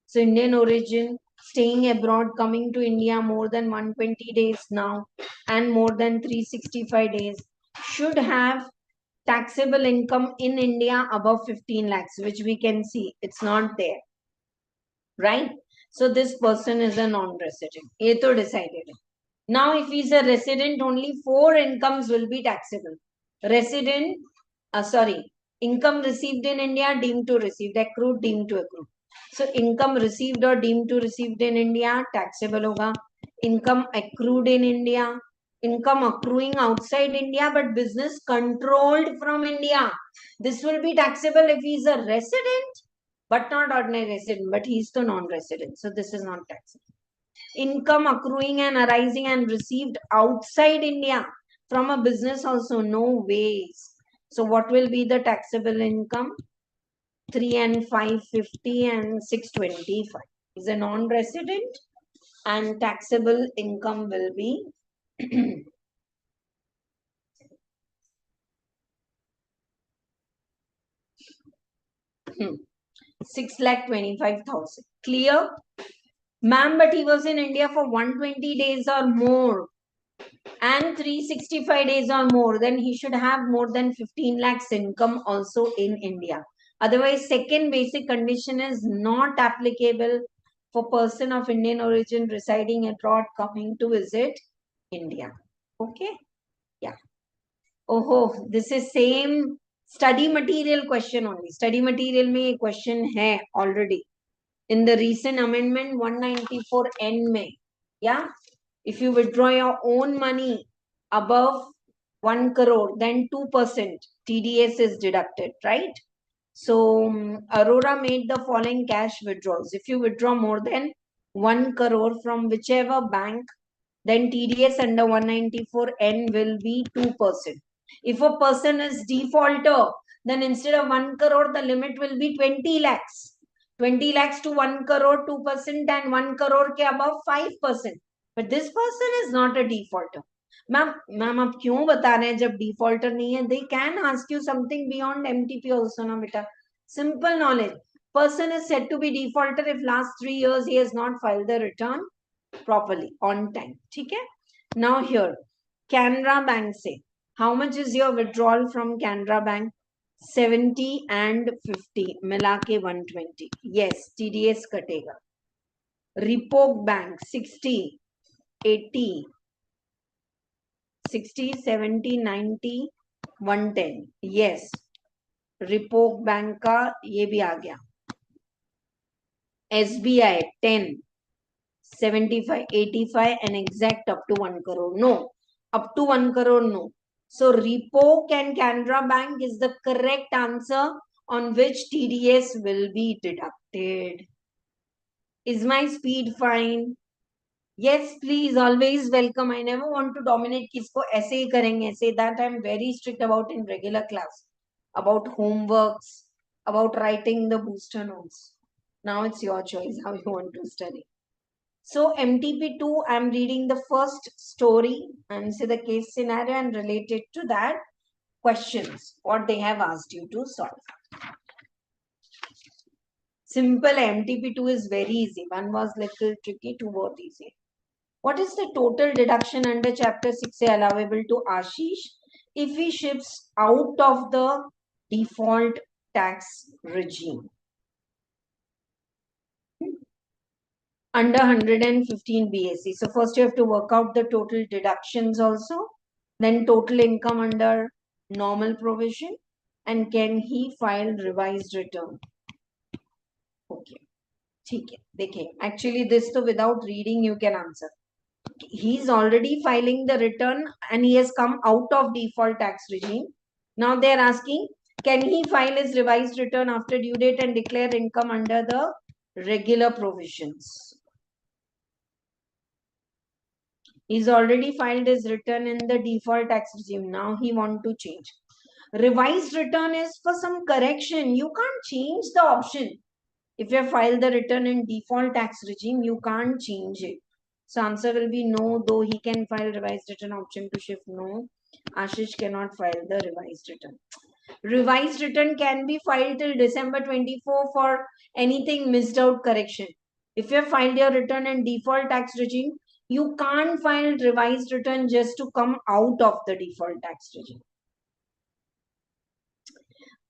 S1: So Indian origin, staying abroad, coming to India more than 120 days now and more than 365 days should have taxable income in India above 15 lakhs, which we can see it's not there, right? So this person is a non-resident. Ye to decided. Now if he's a resident, only 4 incomes will be taxable. Resident, income received in India, deemed to received, accrued, deemed to accrued. So income received or deemed to received in India, taxable hoga. Income accrued in India, income accruing outside India, but business controlled from India. This will be taxable if he is a resident, but not ordinary resident, but he is the non-resident. So this is not taxable. Income accruing and arising and received outside India from a business also, no ways. So what will be the taxable income? 3 and 550 and 625 is a non-resident, and taxable income will be 6,25,000. Clear? Ma'am, but he was in India for 120 days or more and 365 days or more, then he should have more than 15 lakhs income also in India. Otherwise, second basic condition is not applicable. for person of Indian origin residing abroad coming to visit India. Okay. Yeah. Oh, this is same study material question only. Study material में question है already in the recent amendment 194N में. Yeah. If you withdraw your own money above 1 crore, then 2% TDS is deducted, right? So Aurora made the following cash withdrawals. If you withdraw more than 1 crore from whichever bank, then TDS under 194N will be 2%. If a person is defaulter, then instead of 1 crore, the limit will be 20 lakhs. 20 lakhs to 1 crore, 2%, and 1 crore ke above 5%. But this person is not a defaulter. Ma'am आप क्यों बता रहे हैं जब defaulter नहीं है? They can ask you something beyond MTP also ना बेटा. Simple knowledge. Person is said to be defaulter if last 3 years he has not filed the return properly on time. ठीक है? Now here, Canara Bank से how much is your withdrawal from Canara Bank? 70 and 50 मिला के 120. Yes, TDS कटेगा. Repo Bank 60, 80, 60, 70, 90, 110. Yes, Repo Bank का ये भी आ गया. SBI 10, 75, 85 and exact up to 1 crore. No, up to 1 crore, no. So Repo and Canara Bank is the correct answer on which TDS will be deducted. Is my speed fine? Yes, please, always welcome. I never want to dominate किसको ऐसे ही करेंगे. Say that I'm very strict about in regular class, about homeworks, about writing the booster notes. Now it's your choice how you want to study. So MTP2, I'm reading the first story and say the case scenario and related to that questions, what they have asked you to solve. Simple. MTP2 is very easy. One was little tricky, two were easy. What is the total deduction under chapter 6A allowable to Ashish if he shifts out of the default tax regime? Under 115 BAC. So first you have to work out the total deductions also. Then total income under normal provision. And can he file revised return? Okay. ठीक है. देखिए. Actually this तो without reading you can answer. He's already filing the return and he has come out of default tax regime. Now they are asking, can he file his revised return after due date and declare income under the regular provisions? He's already filed his return in the default tax regime. Now he want to change. Revised return is for some correction. You can't change the option. If you have filed the return in default tax regime, you can't change it. So answer will be no, though he can file revised return option to shift. No, Ashish cannot file the revised return. Revised return can be filed till December 24 for anything missed out correction. If you have filed your return in default tax regime, you can't file revised return just to come out of the default tax regime.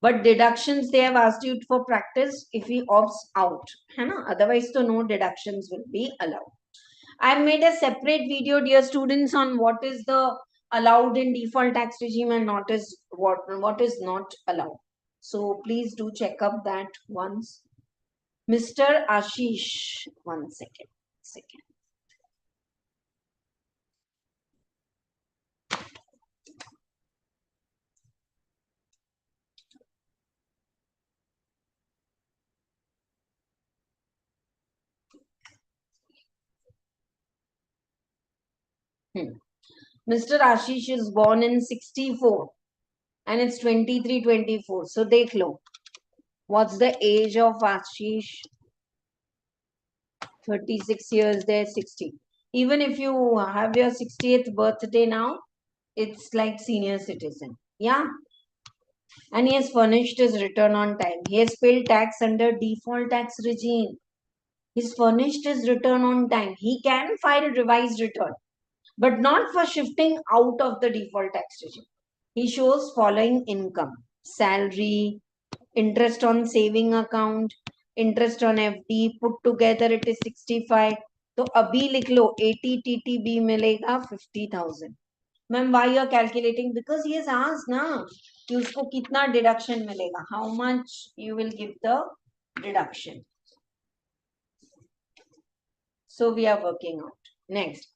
S1: But deductions they have asked you for practice if he opts out. Otherwise, so no deductions will be allowed. I have made a separate video, dear students, on what is the allowed in default tax regime and not is what is not allowed. So please do check up that once. Mr. Ashish, one second. Mr. Ashish is born in 64 and it's 23-24. So dekh lo. What's the age of Ashish? 36 years there, 60. Even if you have your 60th birthday now, it's like senior citizen. Yeah. And he has furnished his return on time. He has paid tax under default tax regime. He's furnished his return on time. He can file revised return, but not for shifting out of the default tax regime. He shows following income: salary, interest on saving account, interest on FD, put together it is 65. तो अभी लिख लो 80 TTB मिलेगा 50,000. Ma'am, why you are calculating? Because he has asked ना कि उसको कितना deduction मिलेगा. How much you will give the deduction. So we are working out. Next,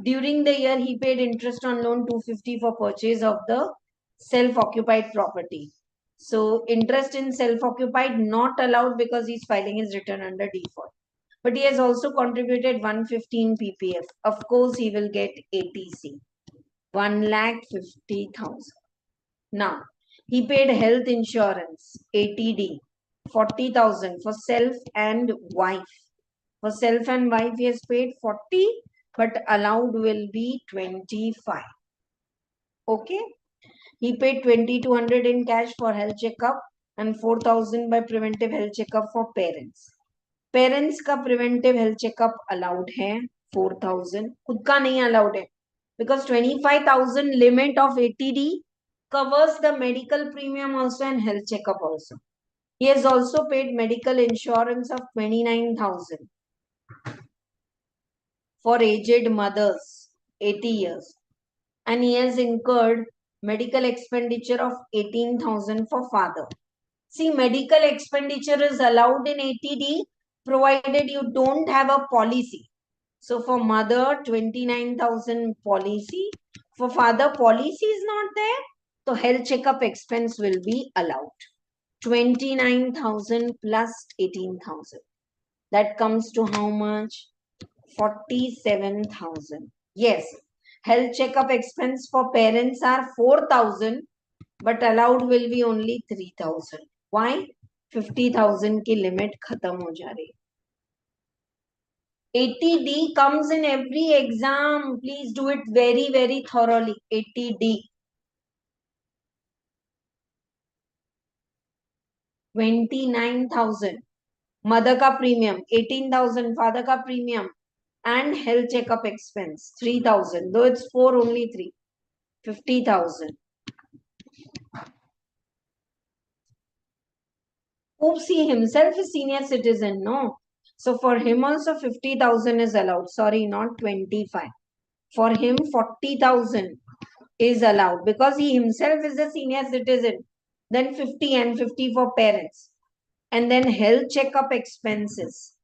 S1: during the year he paid interest on loan 250 for purchase of the self-occupied property. So interest in self-occupied not allowed because he's filing his return under default. But he has also contributed 115 PPF. Of course, he will get ATC. 1,50,000. Now, he paid health insurance, ATD, 40,000 for self and wife. For self and wife, he has paid 40, but allowed will be 25. Okay. He paid 2,200 in cash for health checkup and 4,000 by preventive health checkup for parents. Parents का preventive health checkup allowed है 4,000. खुद का नहीं allowed है because 25,000 limit of ATD covers the medical premium also and health checkup also. He has also paid medical insurance of 29,000 for aged mothers, 80 years. And he has incurred medical expenditure of 18,000 for father. See, medical expenditure is allowed in ATD provided you don't have a policy. So for mother, 29,000 policy. For father, policy is not there. So health checkup expense will be allowed. 29,000 plus 18,000. That comes to how much? 47,000. Yes. Health checkup expense for parents are 4,000, but allowed will be only 3,000. Why? 50,000 की limit खत्म हो जा रही. ATD comes in every exam. Please do it very, very thoroughly. ATD. 29,000. Mother ka premium. 18,000. Father ka premium. And health checkup expense. 3,000. Though it's 4, only 3. 50,000. Oops, he himself is senior citizen, no? So for him also 50,000 is allowed. Sorry, not 25. For him 40,000 is allowed because he himself is a senior citizen. Then 50 and 50 for parents. And then health checkup expenses.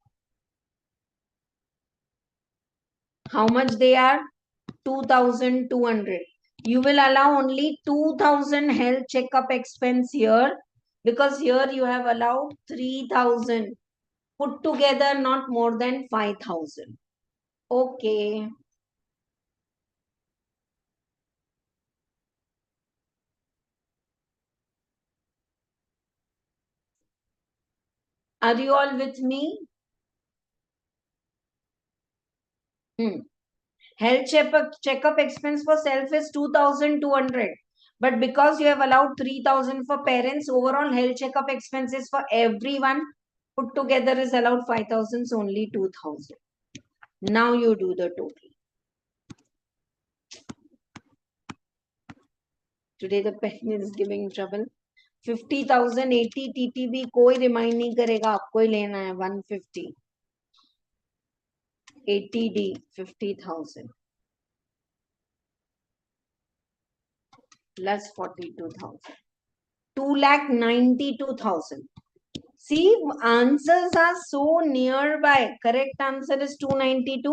S1: How much they are? 2,200. You will allow only 2,000 health checkup expense here because here you have allowed 3,000. Put together not more than 5,000. Okay. Are you all with me? Health checkup expense for self is 2,200. But because you have allowed 3,000 for parents, overall health checkup expenses for everyone put together is allowed 5,000, so only 2,000. Now you do the total. Today the pen is giving trouble. 50,000 80 TTB कोई remind नहीं करेगा, आपको ही लेना है 150. ATD 50,000 plus 42,000. 2,92,000. See, answers are so nearby. Correct answer is 292,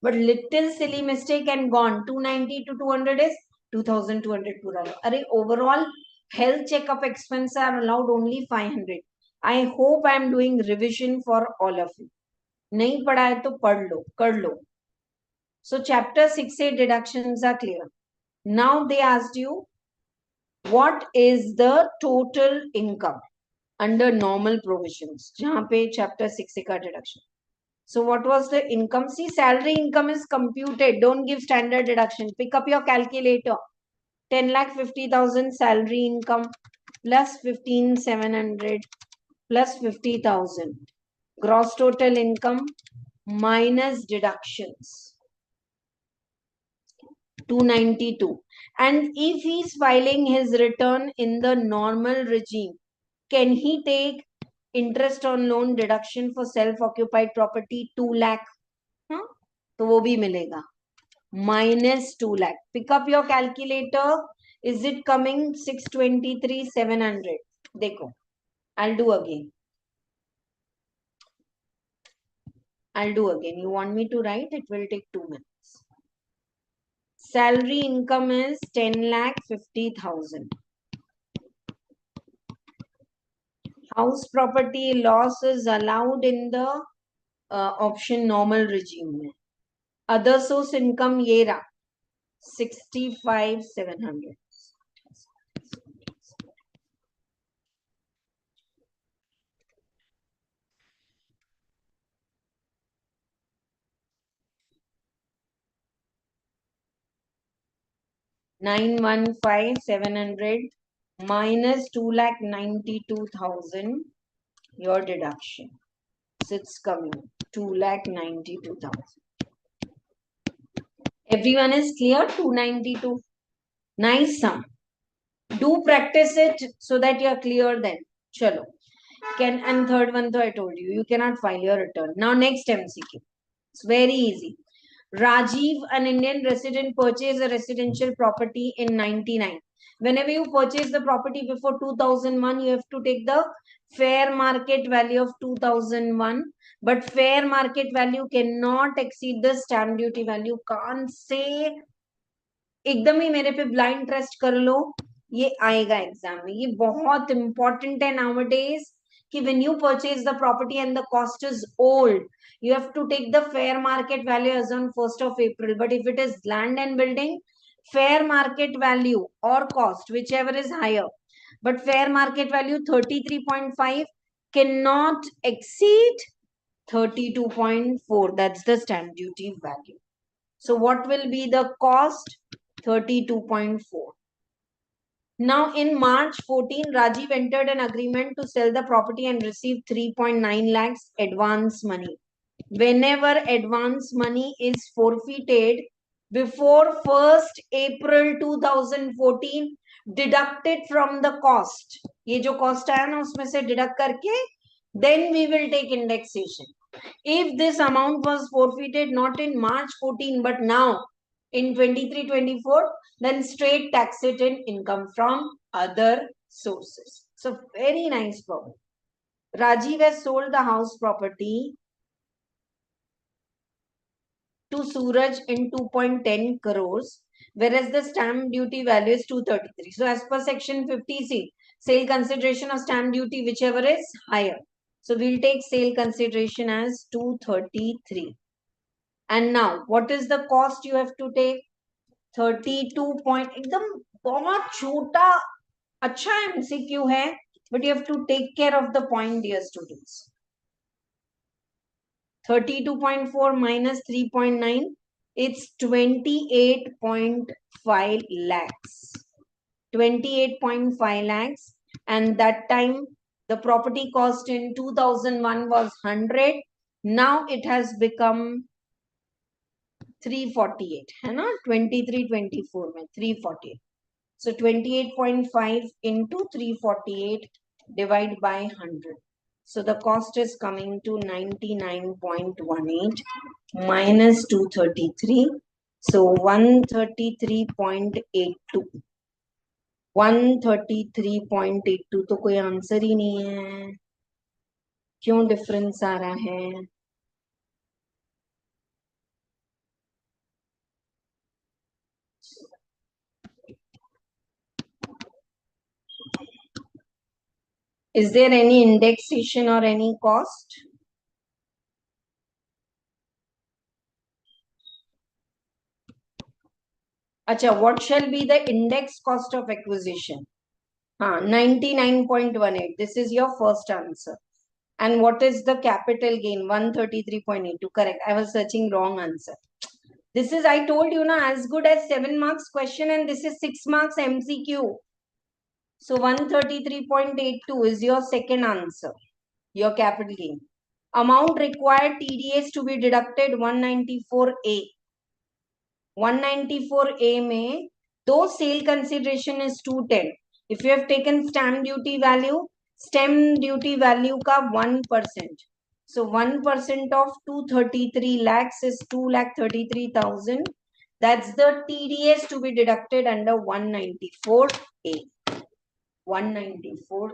S1: but little silly mistake and gone. 290 to 200 is 2,200 pura. Arey, overall health checkup expense are allowed only 500. I hope I am doing revision for all of you. नहीं पढ़ा है तो पढ़ लो, कर लो. So chapter 6A deductions are clear. Now they asked you, what is the total income under normal provisions? जहाँ पे chapter 6A का deduction. So what was the income? See, salary income is computed. Don't give standard deduction. Pick up your calculator. 10,50,000 salary income plus 15,700 plus 50,000. Gross total income minus deductions. 292. And if he is filing his return in the normal regime, can he take interest on loan deduction for self occupied property 2 lakh, हाँ, तो वो भी मिलेगा minus 2 lakh. Pick up your calculator. Is it coming 623 700? देखो, I'll do again. You want me to write? It will take 2 minutes. Salary income is 10 lakh 50,000. House property loss is allowed in the option normal regime में. Other source income ये रहा 65 700. 915 700 minus 2,92,000 your deduction. So it's coming 2,92,000. Everyone is clear? 292. Nice sum. Do practice it so that you are clear then. Chalo. And third one though I told you, you cannot file your return. Now next MCQ. It's very easy. Rajiv, an Indian resident, purchased a residential property in 99. Whenever you purchase the property before 2001, you have to take the fair market value of 2001. But fair market value cannot exceed the stamp duty value. Can't say एकदम ही मेरे पे blind trust कर लो, ये आएगा exam में. ये बहुत important है nowadays कि when you purchase the property and the cost is old, you have to take the fair market value as on 1st of April. But if it is land and building, fair market value or cost, whichever is higher, but fair market value 33.5 cannot exceed 32.4. That's the stamp duty value. So what will be the cost? 32.4. Now in March 14, Rajiv entered an agreement to sell the property and receive 3.9 lakhs advance money. Whenever advance money is forfeited before 1st April 2014, deducted from the cost. ये जो cost आया ना उसमें से deduct करके, then we will take indexation. If this amount was forfeited not in March 14 but now in 23-24, then straight tax it in income from other sources. So very nice problem. Rajiv has sold the house property to Suraj in 2.10 crores, whereas the stamp duty value is 233. So as per section 50C, sale consideration or stamp duty, whichever is higher. So we'll take sale consideration as 233. And now, what is the cost you have to take? 32 point, एकदम बहुत छोटा अच्छा MCQ है, but you have to take care of the point, dear students. 32.4 minus 3.9, it's 28.5 lakhs. 28.5 lakhs, and that time the property cost in 2001 was 100. Now it has become 348 है ना, 23-24 में 348. So 28.5 into 348 divide by 100. So the cost is coming to 99.18 minus 233. So 133.82. 133.82 तो कोई answer ही नहीं है. क्यों difference आ रहा है? Is there any indexation or any cost? Acha, what shall be the index cost of acquisition? 99.18. This is your first answer. And what is the capital gain? 133.82. Correct. I was searching wrong answer. This is, I told you, na, as good as 7 marks question, and this is 6 marks MCQ. So 133.82 is your second answer, your capital gain. Amount required TDS to be deducted 194A. 194A में, though sale consideration is 210. If you have taken stamp duty value, Stamp duty value का 1%. So 1% of 233 lakhs is 2,33,000. That's the TDS to be deducted under 194A. 194A.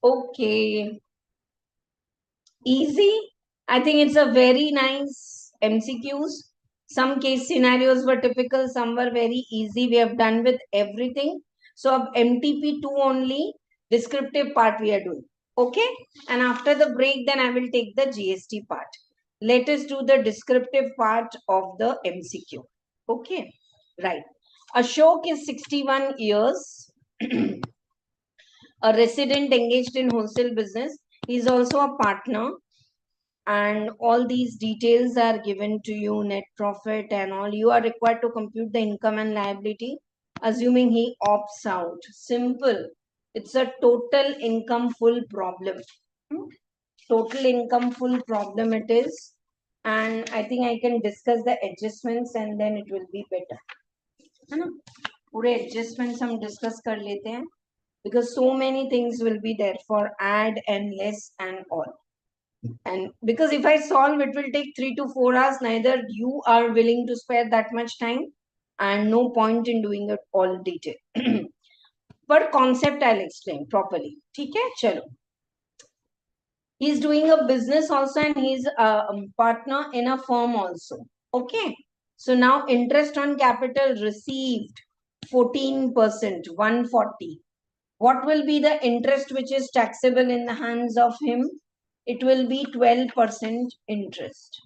S1: Okay. Easy. I think it's a very nice MCQs. Some case scenarios were typical, some were very easy. We have done with everything. So ab MTP2 only descriptive part we are doing. Okay. And after the break, then I will take the GST part. Let us do the descriptive part of the MCQ. Okay. Right. Ashok is 61 years. A resident engaged in wholesale business. He is also a partner, and all these details are given to you, net profit and all. You are required to compute the income and liability, assuming he opts out. Simple. It's a total income full problem. Total income full problem it is. And I think I can discuss the adjustments and then it will be better. है ना? पूरे adjustments हम discuss कर लेते हैं, because so many things will be there for add and less and all. And because if I solve, it will take 3 to 4 hours. Neither you are willing to spare that much time, and no point in doing it all detail. But concept I'll explain properly. Okay, chalo. He's doing a business also, and he's a partner in a firm also. Okay. So now interest on capital received 14%, 140. What will be the interest which is taxable in the hands of him? It will be 12% interest.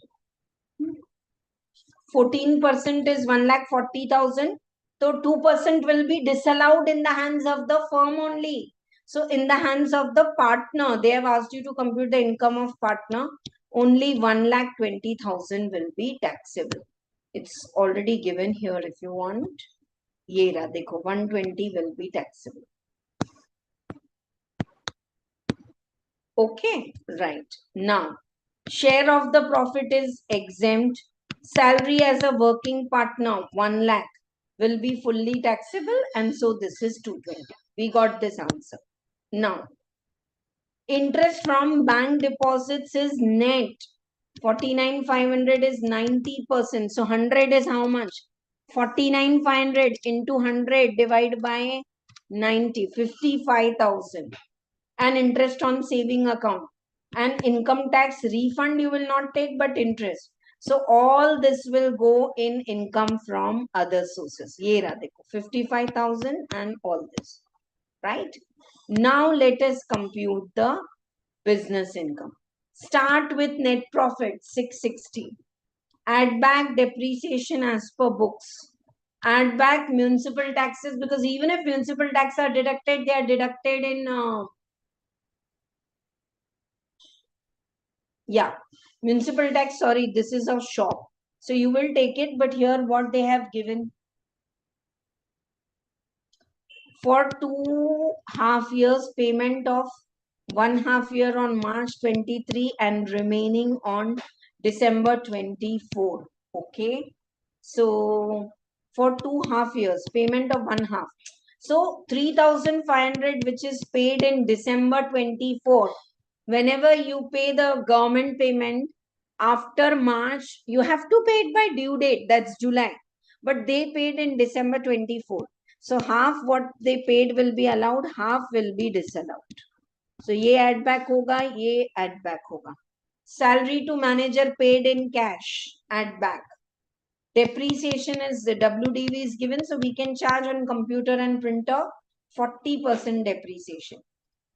S1: 14% is 1,40,000. So 2% will be disallowed in the hands of the firm only. So in the hands of the partner, they have asked you to compute the income of partner. Only 1,20,000 will be taxable. It's already given here if you want. Ye raha, dekho, 120 will be taxable. Okay, right. Now, share of the profit is exempt. Salary as a working partner, 1 lakh, will be fully taxable, and so this is 220. We got this answer. Now, interest from bank deposits is net. 49,500 is 90%. So 100 is how much? 49,500 into 100 divided by 90, 55,000. And interest on saving account. And income tax refund you will not take, but interest. So all this will go in income from other sources. Ye raha dekho, 55,000 and all this. Right? Now let us compute the business income. Start with net profit 660. Add back depreciation as per books. Add back municipal taxes, because even if municipal tax are deducted, they are deducted in municipal tax. Sorry, this is a shop, so you will take it. But here what they have given for 2.5 years, payment of 1.5 year on March 23 and remaining on December 24. Okay, so for 2.5 years, payment of 1.5. So 3,500 which is paid in December 24. Whenever you pay the government payment after March, you have to pay it by due date, that's July. But they paid in December 24. So half what they paid will be allowed, half will be disallowed. So ye add back hoga, ye add back hoga. Salary to manager paid in cash, add back. Depreciation is the WDV is given, so we can charge on computer and printer 40% depreciation.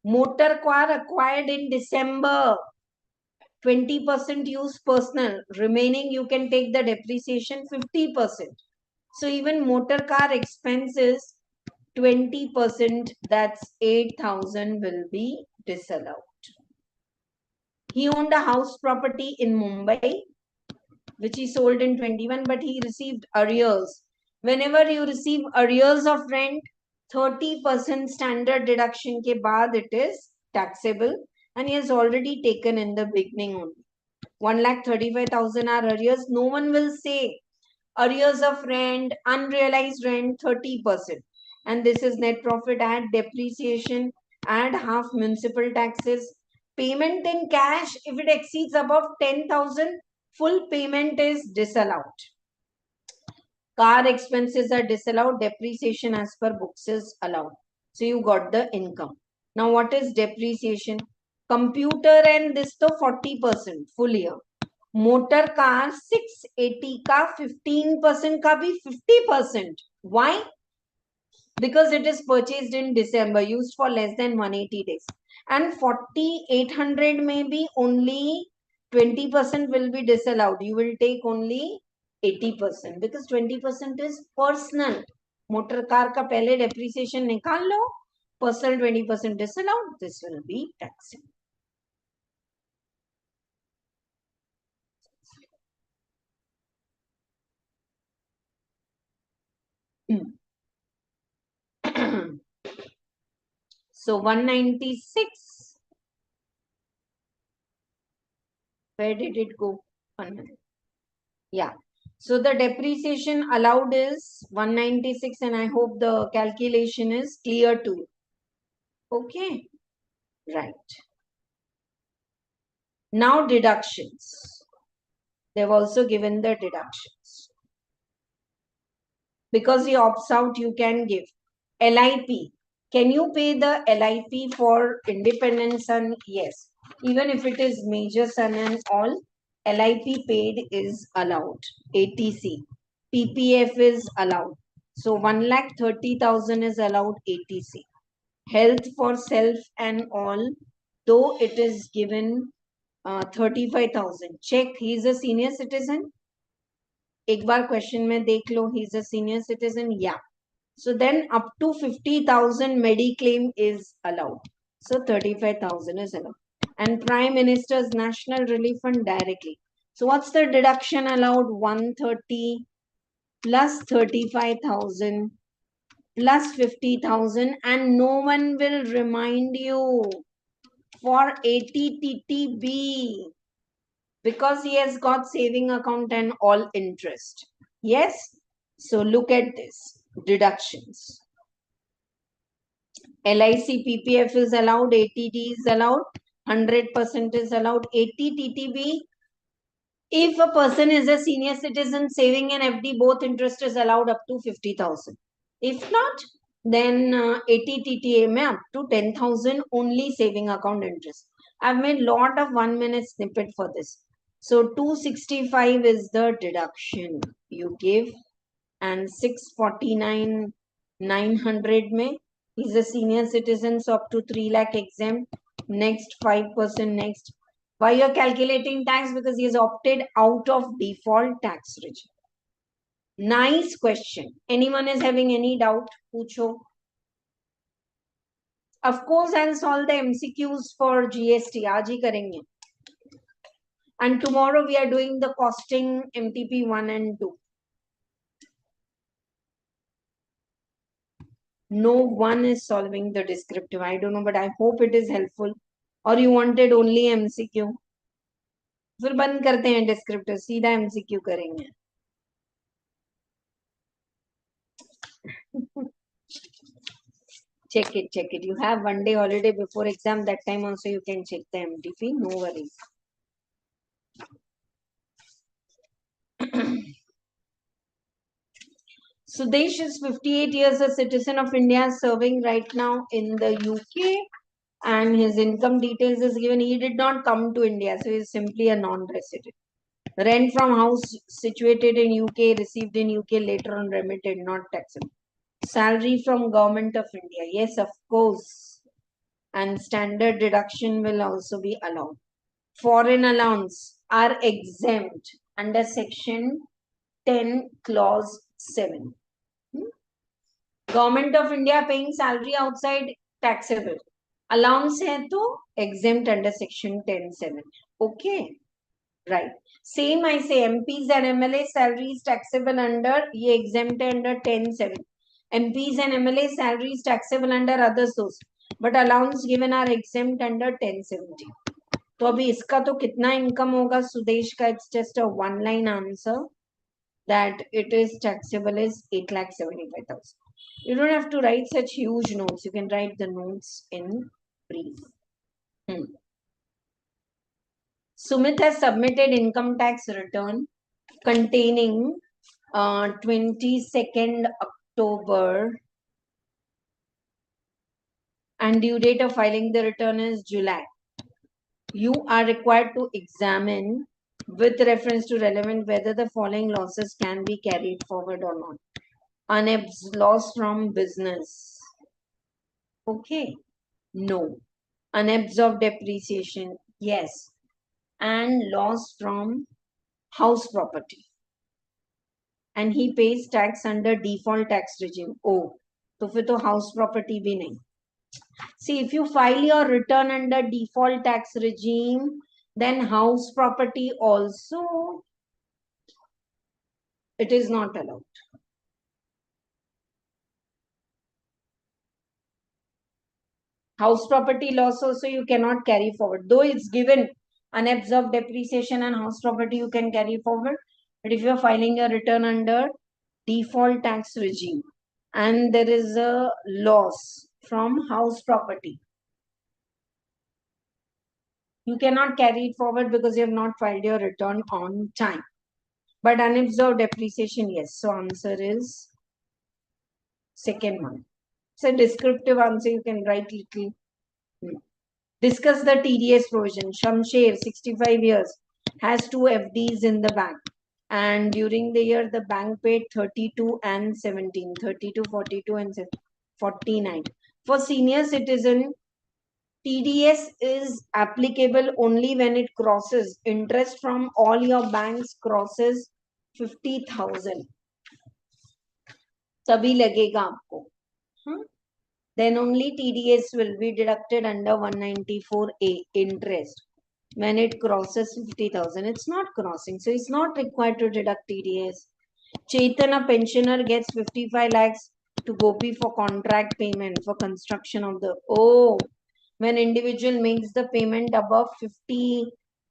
S1: Motor car acquired in December, 20% use personal, remaining you can take the depreciation 50%. So even motor car expenses 20%, that's 8,000 will be disallowed. He owned a house property in Mumbai, which he sold in 21, but he received arrears. Whenever you receive arrears of rent, 30% standard deduction ke baad it is taxable. and he has already taken in the beginning only. 1,35,000 are arrears. No one will say arrears of rent, unrealized rent 30%. And this is net profit, add depreciation, add half municipal taxes. Payment in cash, if it exceeds above 10,000, full payment is disallowed. Car expenses are disallowed. Depreciation as per books is allowed. So you got the income. Now what is depreciation? Computer and this to 40% full year. Motor car 680 ka 15% ka bhi 50%. Why? Because it is purchased in December, used for less than 180 days. And 4,800 may be only 20% will be disallowed. You will take only 80% because 20% is personal. Motor car ka pehle depreciation nikal lo, personal 20% disallowed. This will be taxable. So 196. Where did it go? 1 minute. Yeah. So the depreciation allowed is 196, and I hope the calculation is clear to you. Okay. Right. Now deductions. They've also given the deductions. Because he opts out, you can give. LIP. Can you pay the LIP for independent son? Yes. Even if it is major son and all, LIP paid is allowed. ATC. PPF is allowed. So 1,30,000 is allowed ATC. Health for self and all, though it is given 35,000. Check, he is a senior citizen. एक बार question में देख लो, he is a senior citizen. Yeah. So then up to 50,000 Mediclaim is allowed. So 35,000 is allowed. And Prime Minister's National Relief Fund directly. So what's the deduction allowed? 130 plus 35,000 plus 50,000, and no one will remind you for 80TTB because he has got saving account and all interest. Yes. So look at this. Deductions. LIC PPF is allowed, ATD is allowed, 100% is allowed, 80 TTB. If a person is a senior citizen, saving and FD, both interest is allowed up to 50,000. If not, then 80 TTA may up to 10,000 only saving account interest. I've made lot of 1 minute snippet for this. So 265 is the deduction you give, and 649 900 may. He's a senior citizen, so up to 3 lakh exempt. Next 5% next. Why you're calculating tax? Because he has opted out of default tax regime. Nice question. Anyone is having any doubt? Pucho. Of course, I'll solve the MCQs for GST. Aaj hi karenge. And tomorrow we are doing the costing MTP 1 and 2. No one is solving the descriptive. I don't know, but I hope it is helpful. Or you wanted only MCQ? फिर बंद करते हैं descriptive, सीधा MCQ करेंगे. Check it, check it. You have 1 day holiday before exam. That time also you can check the MTP. No worries. Sudesh is 58 years, a citizen of India, serving right now in the UK, and his income details is given. He did not come to India, so he is simply a non-resident. Rent from house situated in UK, received in UK, later on remitted, not taxable. Salary from Government of India. Yes, of course. And standard deduction will also be allowed. Foreign allowance are exempt under section 10 clause 7. Government of India paying salary outside taxable. Allowance hai to exempt under section 10(7). Okay. Right. Same I say MPs and MLA salaries taxable under, ye exempt under 10(7). MPs and MLA salaries taxable under other source. but allowance given are exempt under 1070. तो अभी इसका तो कितना income होगा सुदेश का? It's just a one line answer that it is taxable is 8,75,000. You don't have to write such huge notes. You can write the notes in brief. Sumit has submitted income tax return containing 22nd October and due date of filing the return is July. You are required to examine with reference to relevant whether the following losses can be carried forward or not. Unabsorbed loss from business. Okay. No. Unabsorbed depreciation. Yes. And loss from house property. And he pays tax under default tax regime. Oh. तो फिर तो house property भी नहीं. See, if you file your return under default tax regime, then house property also, it is not allowed. House property loss also you cannot carry forward. Though it's given unabsorbed depreciation and house property you can carry forward. But if you're filing a return under default tax regime and there is a loss from house property, you cannot carry it forward because you have not filed your return on time. But unabsorbed depreciation, yes. So answer is second one. It's a descriptive answer. You can write little. Discuss the TDS provision. Shamsher, 65 years, has 2 FDs in the bank. And during the year, the bank paid 32 and 17. 32, 42 and 49. For senior citizen, TDS is applicable only when it crosses. Interest from all your banks crosses 50,000. तभी लगेगा आपको. Then only TDS will be deducted under 194A interest when it crosses 50,000. It's not crossing, so it's not required to deduct TDS. Chaitanya pensioner gets 55 lakhs to Gopi for contract payment for construction of the. Oh, when individual makes the payment above 50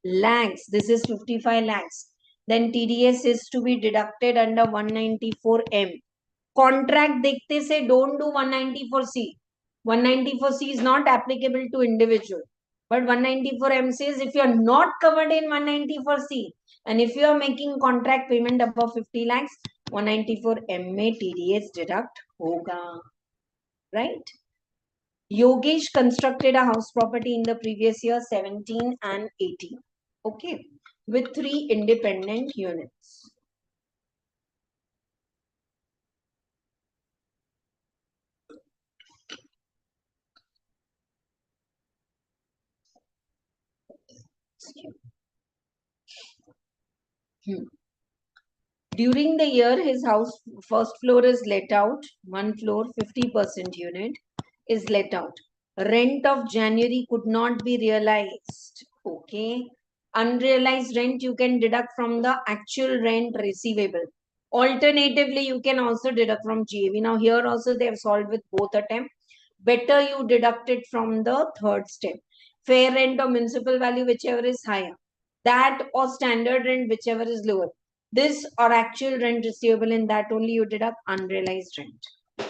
S1: lakhs, this is 55 lakhs, then TDS is to be deducted under 194M. Contract देखते से don't do 194C. 194C is not applicable to individual. But 194M says if you are not covered in 194C and if you are making contract payment above 50 lakhs, 194M में TDS deduct होगा. Right? Yogesh constructed a house property in the previous year 17 and 18. Okay. With 3 independent units. During the year, his house first floor is let out. One floor, 50% unit is let out. Rent of January could not be realized. Okay. Unrealized rent you can deduct from the actual rent receivable. Alternatively, you can also deduct from GAV. Now here also they have solved with both attempts. Better you deduct it from the third step. Fair rent or municipal value, whichever is higher. That or standard rent, whichever is lower. This or actual rent receivable, in that only you deduct unrealized rent.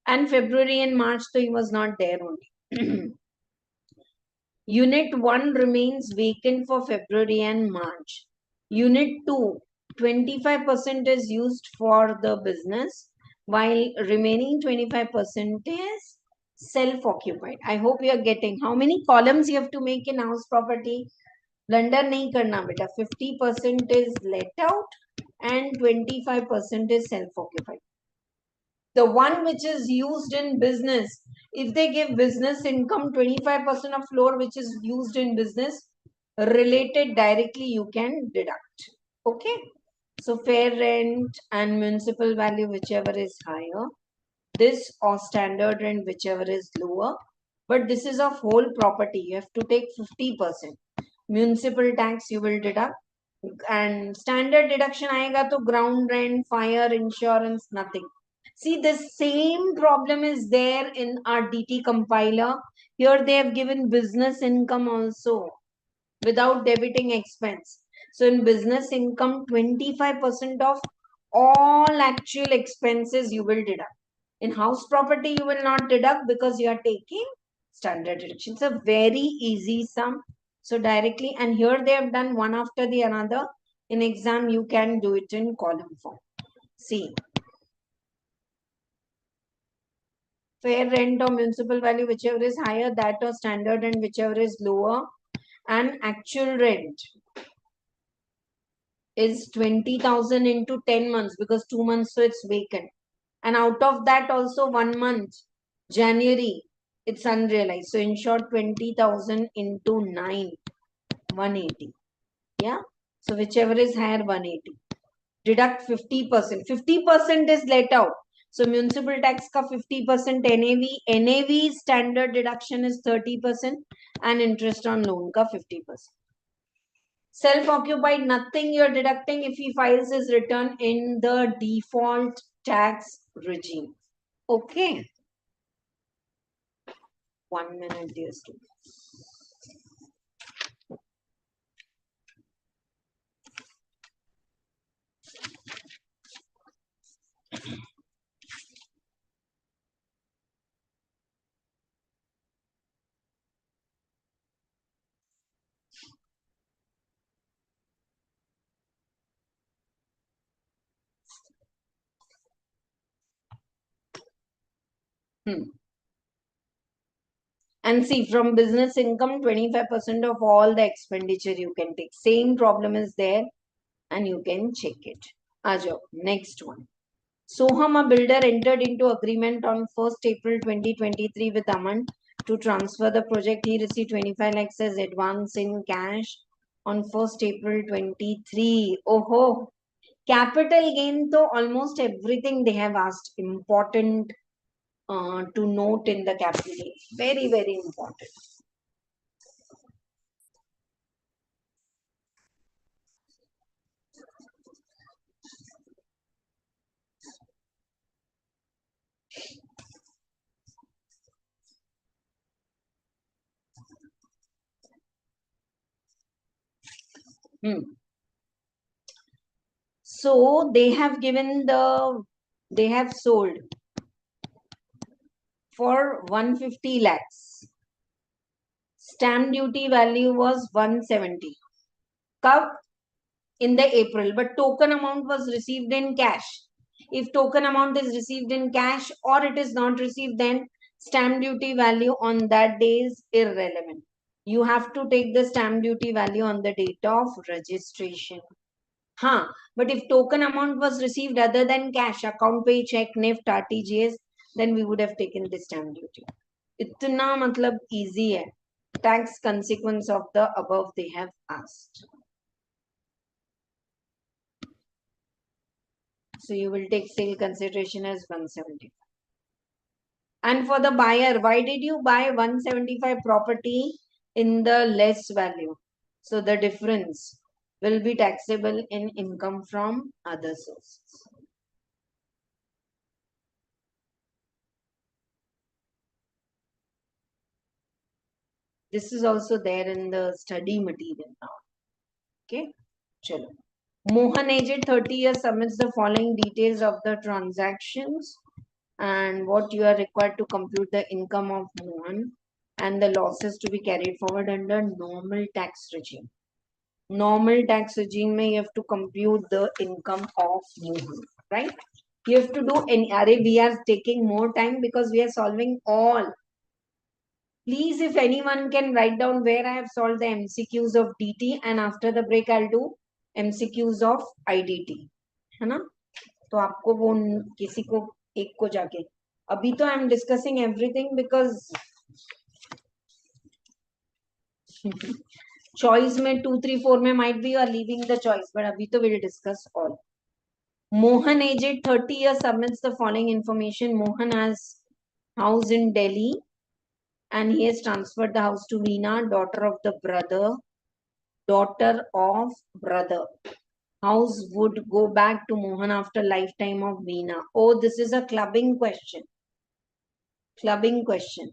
S1: And February and March, so he was not there only. Unit 1 remains vacant for February and March. Unit 2, 25% is used for the business, while remaining 25% is self-occupied. I hope you are getting how many columns you have to make in house property. Blunder nahi karna beta. 50% is let out and 25% is self-occupied. The one which is used in business, if they give business income, 25% of floor which is used in business, related directly you can deduct. Okay. So fair rent and municipal value, whichever is higher. This or standard rent, whichever is lower. But this is of whole property. You have to take 50%. Municipal tax you will deduct. And standard deduction आएगा तो ground rent, fire, insurance, nothing. See, the same problem is there in our DT compiler. Here they have given business income also without debiting expense. So in business income, 25% of all actual expenses you will deduct. In house property, you will not deduct because you are taking standard deduction. It's a very easy sum. So directly, and here they have done one after the another. In exam, you can do it in column form. See, fair rent or municipal value, whichever is higher, that or standard, and whichever is lower, and actual rent is 20,000 into 10 months because 2 months so it's vacant, and out of that also 1 month January it's unrealized, so in short 20,000 into 9, 180. Yeah, so whichever is higher, 180. Deduct 50%. 50% is let out. So municipal tax ka 50%, NAV standard deduction is 30%, and interest on loan ka 50%. Self-occupied, nothing you're deducting if he files his return in the default tax regime. Okay. 1 minute, dear student. And see, from business income, 25% of all the expenditure you can take. Same problem is there, and you can check it. Ajo, next one. Soham, a builder, entered into agreement on 1st April 2023 with Aman to transfer the project. He received 25 lakhs as advance in cash on 1st April 23. Oh, capital gain, though almost everything they have asked. Important to note in the capital gain. Very, very important. So they have they have sold for 150 lakhs. Stamp duty value was 170. Cup in the April, but token amount was received in cash. If token amount is received in cash or it is not received, then stamp duty value on that day is irrelevant. You have to take the stamp duty value on the date of registration. But if token amount was received other than cash, account pay, check, NIFT, RTGS, then we would have taken the stamp duty. इतना मतलब easy है. Tax consequence of the above they have asked. So you will take sale consideration as 175. And for the buyer, why did you buy 175 property in the less value? So the difference will be taxable in income from other sources. This is also there in the study material now. Okay. Chalo. Mohan, aged 30 years, submits the following details of the transactions and what you are required to compute the income of Mohan and the losses to be carried forward under normal tax regime. Normal tax regime mein you have to compute the income of Mohan, right? You have to do any array. We are taking more time because we are solving all. Please, if anyone can write down where I have solved the MCQs of DT, and after the break I'll do MCQs of IDT, है ना? तो आपको वो किसी को एक को जाके अभी तो I'm discussing everything because choice में 2, 3, 4 में might be you are leaving the choice, but अभी तो we'll discuss all. Mohan, aged 30 years, submits the following information. Mohan has house in Delhi and he has transferred the house to Veena, daughter of brother. house would go back to Mohan after lifetime of Veena? Oh, this is a clubbing question. Clubbing question.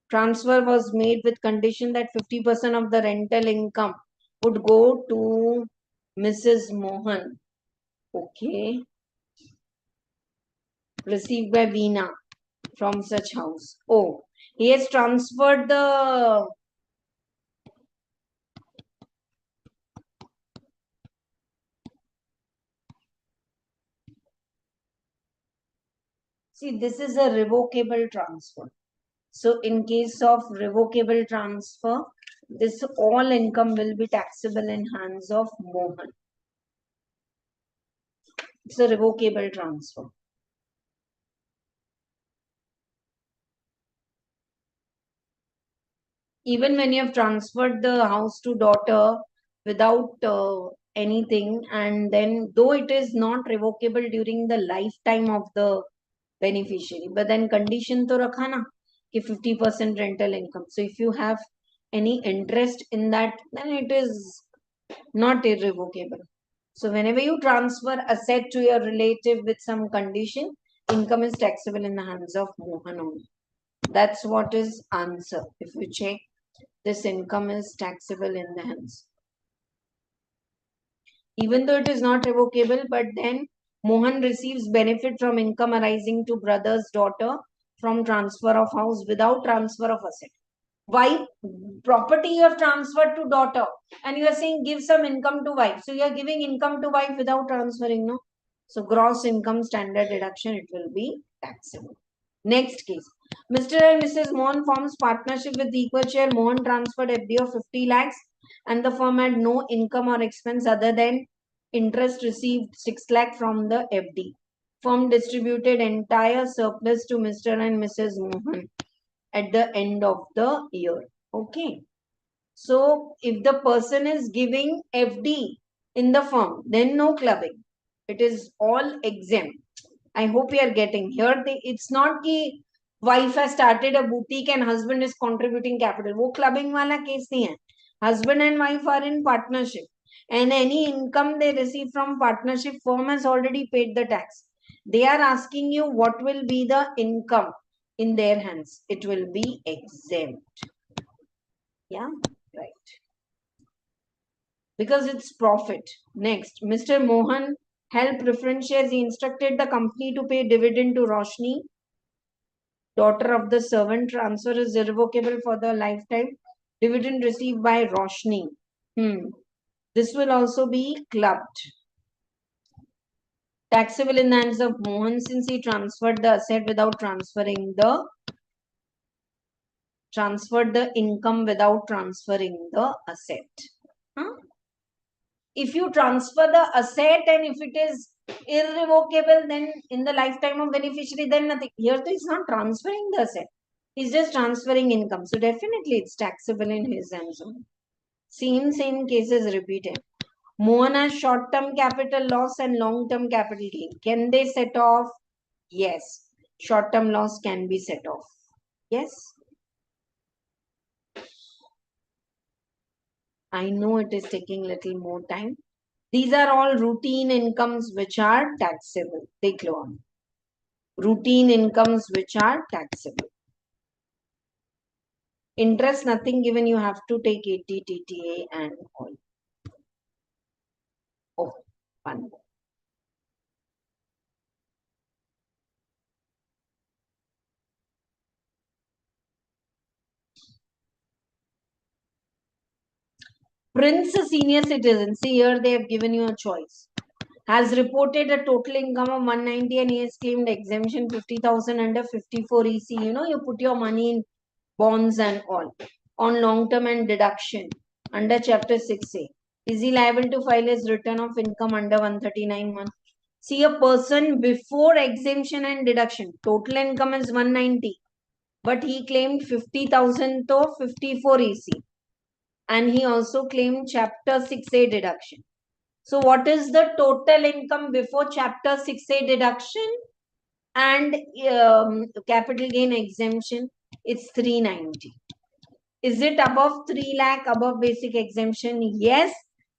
S1: Transfer was made with condition that 50% of the rental income would go to Mrs. Mohan. Okay. Received by Veena from such house. Oh, he has transferred the... See, this is a revocable transfer. So in case of revocable transfer, this all income will be taxable in hands of Mohan. It's a revocable transfer. Even when you have transferred the house to daughter without anything, and then though it is not revocable during the lifetime of the beneficiary, but then condition to rakha na ki 50% rental income. So if you have any interest in that, then it is not irrevocable. So whenever you transfer asset to your relative with some condition, income is taxable in the hands of Mohan only. That's what is answer. If you check, this income is taxable in the hands. Even though it is not revocable, but then Mohan receives benefit from income arising to brother's daughter from transfer of house without transfer of asset. Wife, property you have transferred to daughter, and you are saying give some income to wife. So you are giving income to wife without transferring, no? So gross income standard deduction, it will be taxable. Next case. Mr. and Mrs. Mohan forms partnership with equal share. Mohan transferred FD of 50 lakhs and the firm had no income or expense other than interest received 6 lakh from the FD. Firm distributed entire surplus to Mr. and Mrs. Mohan at the end of the year. Okay. So if the person is giving FD in the firm, then no clubbing. It is all exempt. I hope you are getting here. It's not कि wife has started a boutique and husband is contributing capital. वो clubbing वाला case नहीं है. Husband and wife are in partnership, and any income they receive from partnership firm has already paid the tax. They are asking you what will be the income in their hands. It will be exempt. Yeah, right. Because it's profit. Next, Mr. Mohan held preference shares. He instructed the company to pay dividend to Roshni, daughter of the servant. Transfer is irrevocable for the lifetime. Dividend received by Roshni. This will also be clubbed. Taxable in the hands of Mohan since he transferred the asset without transferring the income without transferring the asset. If you transfer the asset and if it is irrevocable, then in the lifetime of beneficiary, then nothing. Here is not transferring the asset. He's just transferring income. So definitely it's taxable in his hands. Same cases repeated. Mohan has short-term capital loss and long-term capital gain. Can they set off? Yes. Short-term loss can be set off. Yes. I know it is taking little more time. These are all routine incomes which are taxable. Take on. Routine incomes which are taxable. Interest, nothing given. You have to take 80 TTA and all. Oh, one more. Prince, a senior citizen. See here they have given you a choice. Has reported a total income of 190 and he has claimed exemption 50,000 under 54 EC. You know, you put your money in bonds and all on long term and deduction under chapter 6A. Is he liable to file his return of income under 139(1)? See, a person before exemption and deduction, total income is 190, but he claimed 50,000 to 54 EC, and he also claimed chapter 6A deduction. So what is the total income before chapter 6A deduction and capital gain exemption? It's 390. Is it above 3 lakh, above basic exemption? Yes.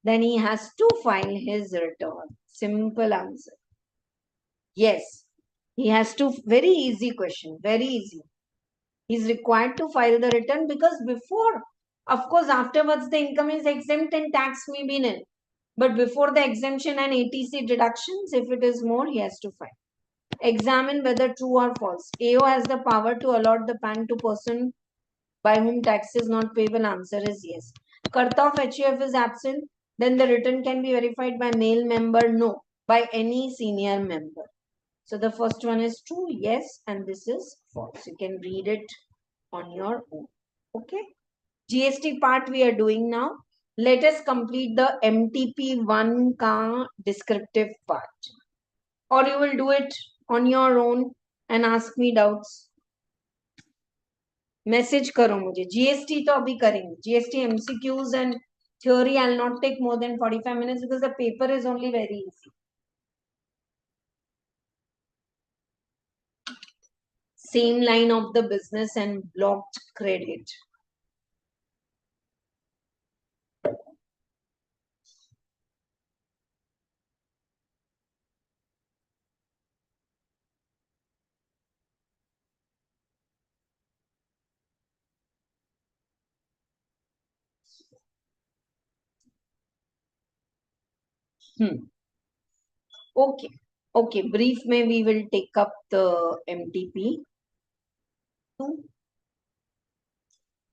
S1: Then he has to file his return. Simple answer. Yes. He has to, very easy question, very easy. He's required to file the return because before, of course, afterwards the income is exempt and tax may be nil. But before the exemption and ATC deductions, if it is more, he has to file. Examine whether true or false. AO has the power to allot the PAN to person by whom tax is not payable. Answer is yes. Karta of HUF is absent. Then the return can be verified by male member. No. By any senior member. So the first one is true. Yes. And this is false. You can read it on your own. Okay. GST part we are doing now. Let us complete the MTP1 ka descriptive part. Or you will do it on your own and ask me doubts. Message करो मुझे. GST तो अभी करेंगे. GST MCQs and theory I'll not take more than 45 minutes because the paper is only very easy. Same line of the business and blocked credit. Okay. Okay. Brief में we will take up the MTP. You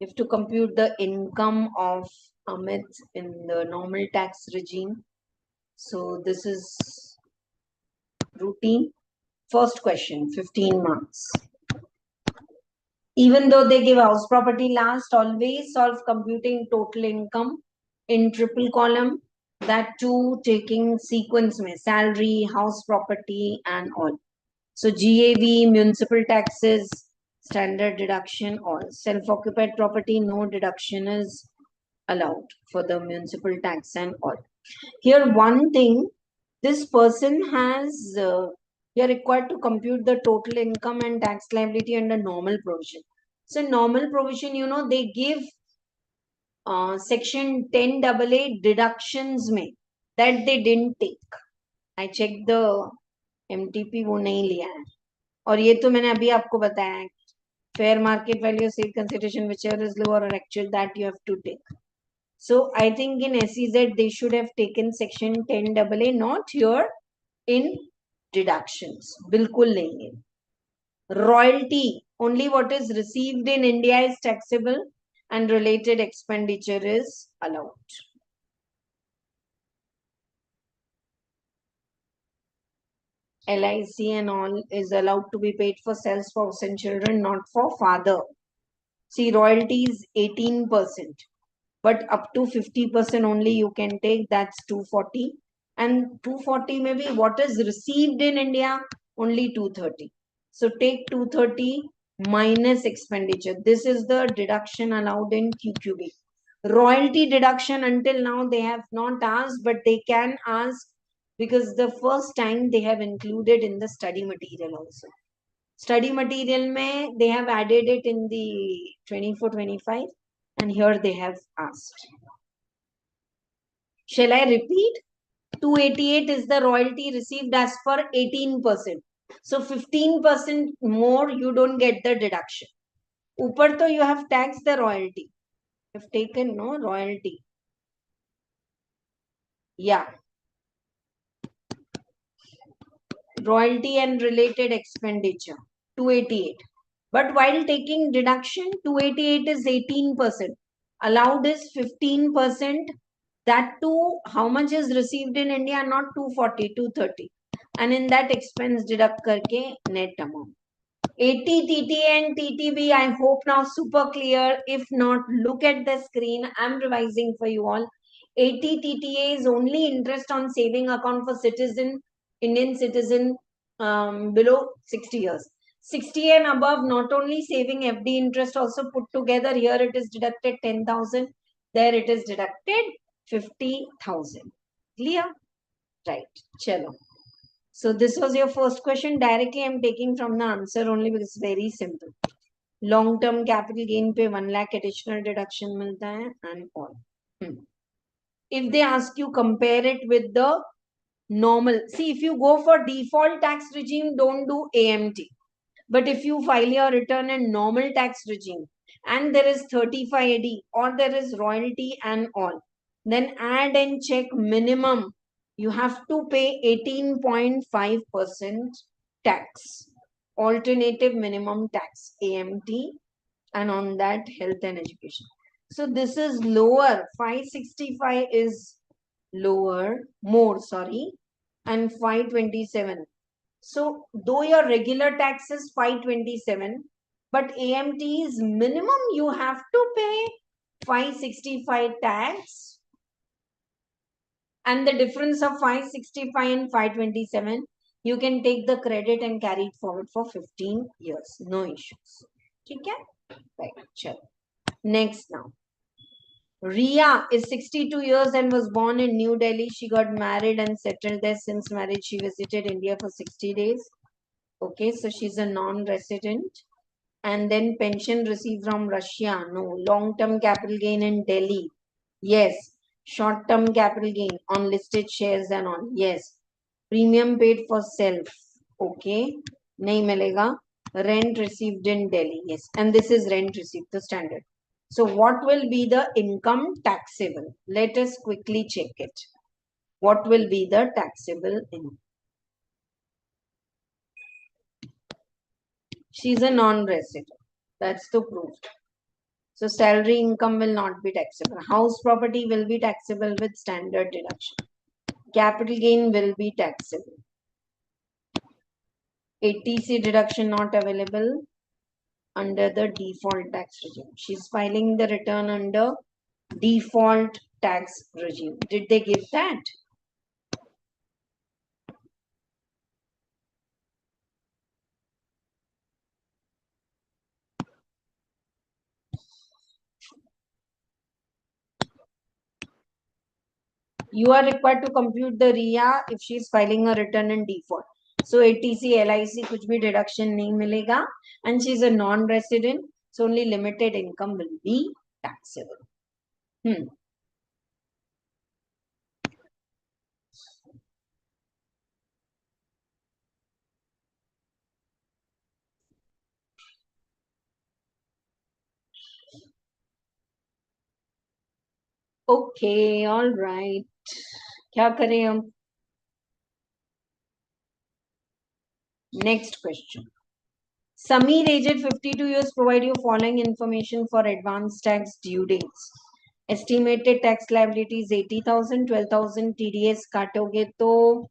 S1: have to compute the income of Amit in the normal tax regime. So this is routine. First question, 15 marks. Even though they give house property last, always solve computing total income in triple column. That too taking sequence में salary, house property and all. So GAV, municipal taxes, standard deduction, all. Self-occupied property, no deduction is allowed for the municipal tax and all. Here one thing, this person has, you are required to compute the total income and tax liability under normal provision. So normal provision, you know, they give section 10AA deductions में that they didn't take. I checked the MTP, वो नहीं लिया है. और ये तो मैंने अभी आपको बताया है. Fair market value, sale consideration, whichever is lower or actual, that you have to take. So I think in SEZ they should have taken section 10AA, not here in deductions. बिल्कुल नहीं है. Royalty, only what is received in India is taxable and related expenditure is allowed. LIC and all is allowed to be paid for self, spouse and children, not for father. See, royalty is 18%, but up to 50% only you can take, that's 240. And 240 maybe what is received in India, only 230. So take 230 minus expenditure. This is the deduction allowed in QQB. Royalty deduction until now they have not asked, but they can ask because the first time they have included in the study material also. Study material mein they have added it in the 24-25 and here they have asked. Shall I repeat? 288 is the royalty received as per 18%. So 15% more you don't get the deduction. Upar to you have taxed the royalty. You have taken no royalty. Yeah. Royalty and related expenditure, 288. But while taking deduction, 288 is 18%. Allowed is 15%. That too, how much is received in India? Not 240, 230. And in that expense deduct karke net amount. 80 TT and TTB, I hope now super clear. If not, look at the screen. I'm revising for you all. 80 TTA is only interest on saving account for citizen, Indian citizen below 60 years. 60 and above, not only saving FD interest also put together. Here it is deducted 10,000. There it is deducted 50,000. Clear? Right. Chalo. So this was your first question. Directly I'm taking from the answer only because it's very simple. Long term capital gain पे 1 lakh additional deduction मिलता है and all. If they ask you, compare it with the normal. See, if you go for default tax regime, don't do AMT. But if you file your return in normal tax regime and there is 35AD or there is royalty and all, then add and check minimum. You have to pay 18.5% tax, alternative minimum tax, AMT, and on that health and education. So this is lower. 565 is lower, more, sorry, and 527. So though your regular tax is 527, but AMT is minimum, you have to pay 565 tax, and the difference of 565 and 527, you can take the credit and carry it forward for 15 years. No issues. Okay? Right. Chalo. Next now. Ria is 62 years and was born in New Delhi. She got married and settled there. Since marriage, she visited India for 60 days. Okay, so she's a non-resident. And then pension received from Russia. No. Long-term capital gain in Delhi. Yes. Short-term capital gain on listed shares and on. Yes. Premium paid for self. Okay. Nahi milega. Rent received in Delhi. Yes. And this is rent received, the standard. So what will be the income taxable? Let us quickly check it. What will be the taxable income? She's a non-resident. That's the proof. So salary income will not be taxable. House property will be taxable with standard deduction. Capital gain will be taxable. ATC deduction not available under the default tax regime. She's filing the return under default tax regime. Did they give that? You are required to compute the RIA if she is filing a return in default. So ATC, LIC, कुछ भी deduction नहीं मिलेगा, and she is a non-resident, so only limited income will be taxable. Okay, all right. क्या करें हम? Next question. Sameer, aged 52 years, provide you following information for advance tax due dates. Estimated tax liability is 80,000, 12,000 TDS काटोगे तो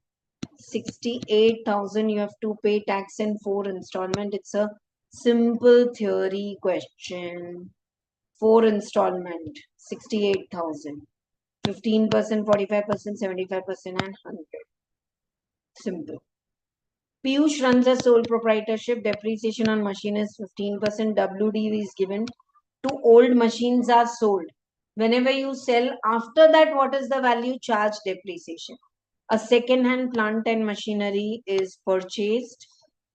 S1: 68,000 you have to pay tax in 4 installment. It's a simple theory question. 4 installment, 68,000. 15%, 45%, 75% and 100. Simple. Piyush runs a sole proprietorship. Depreciation on machine is 15%. WDV is given. 2 old machines are sold. Whenever you sell, after that, what is the value? Charge depreciation. A second hand plant and machinery is purchased.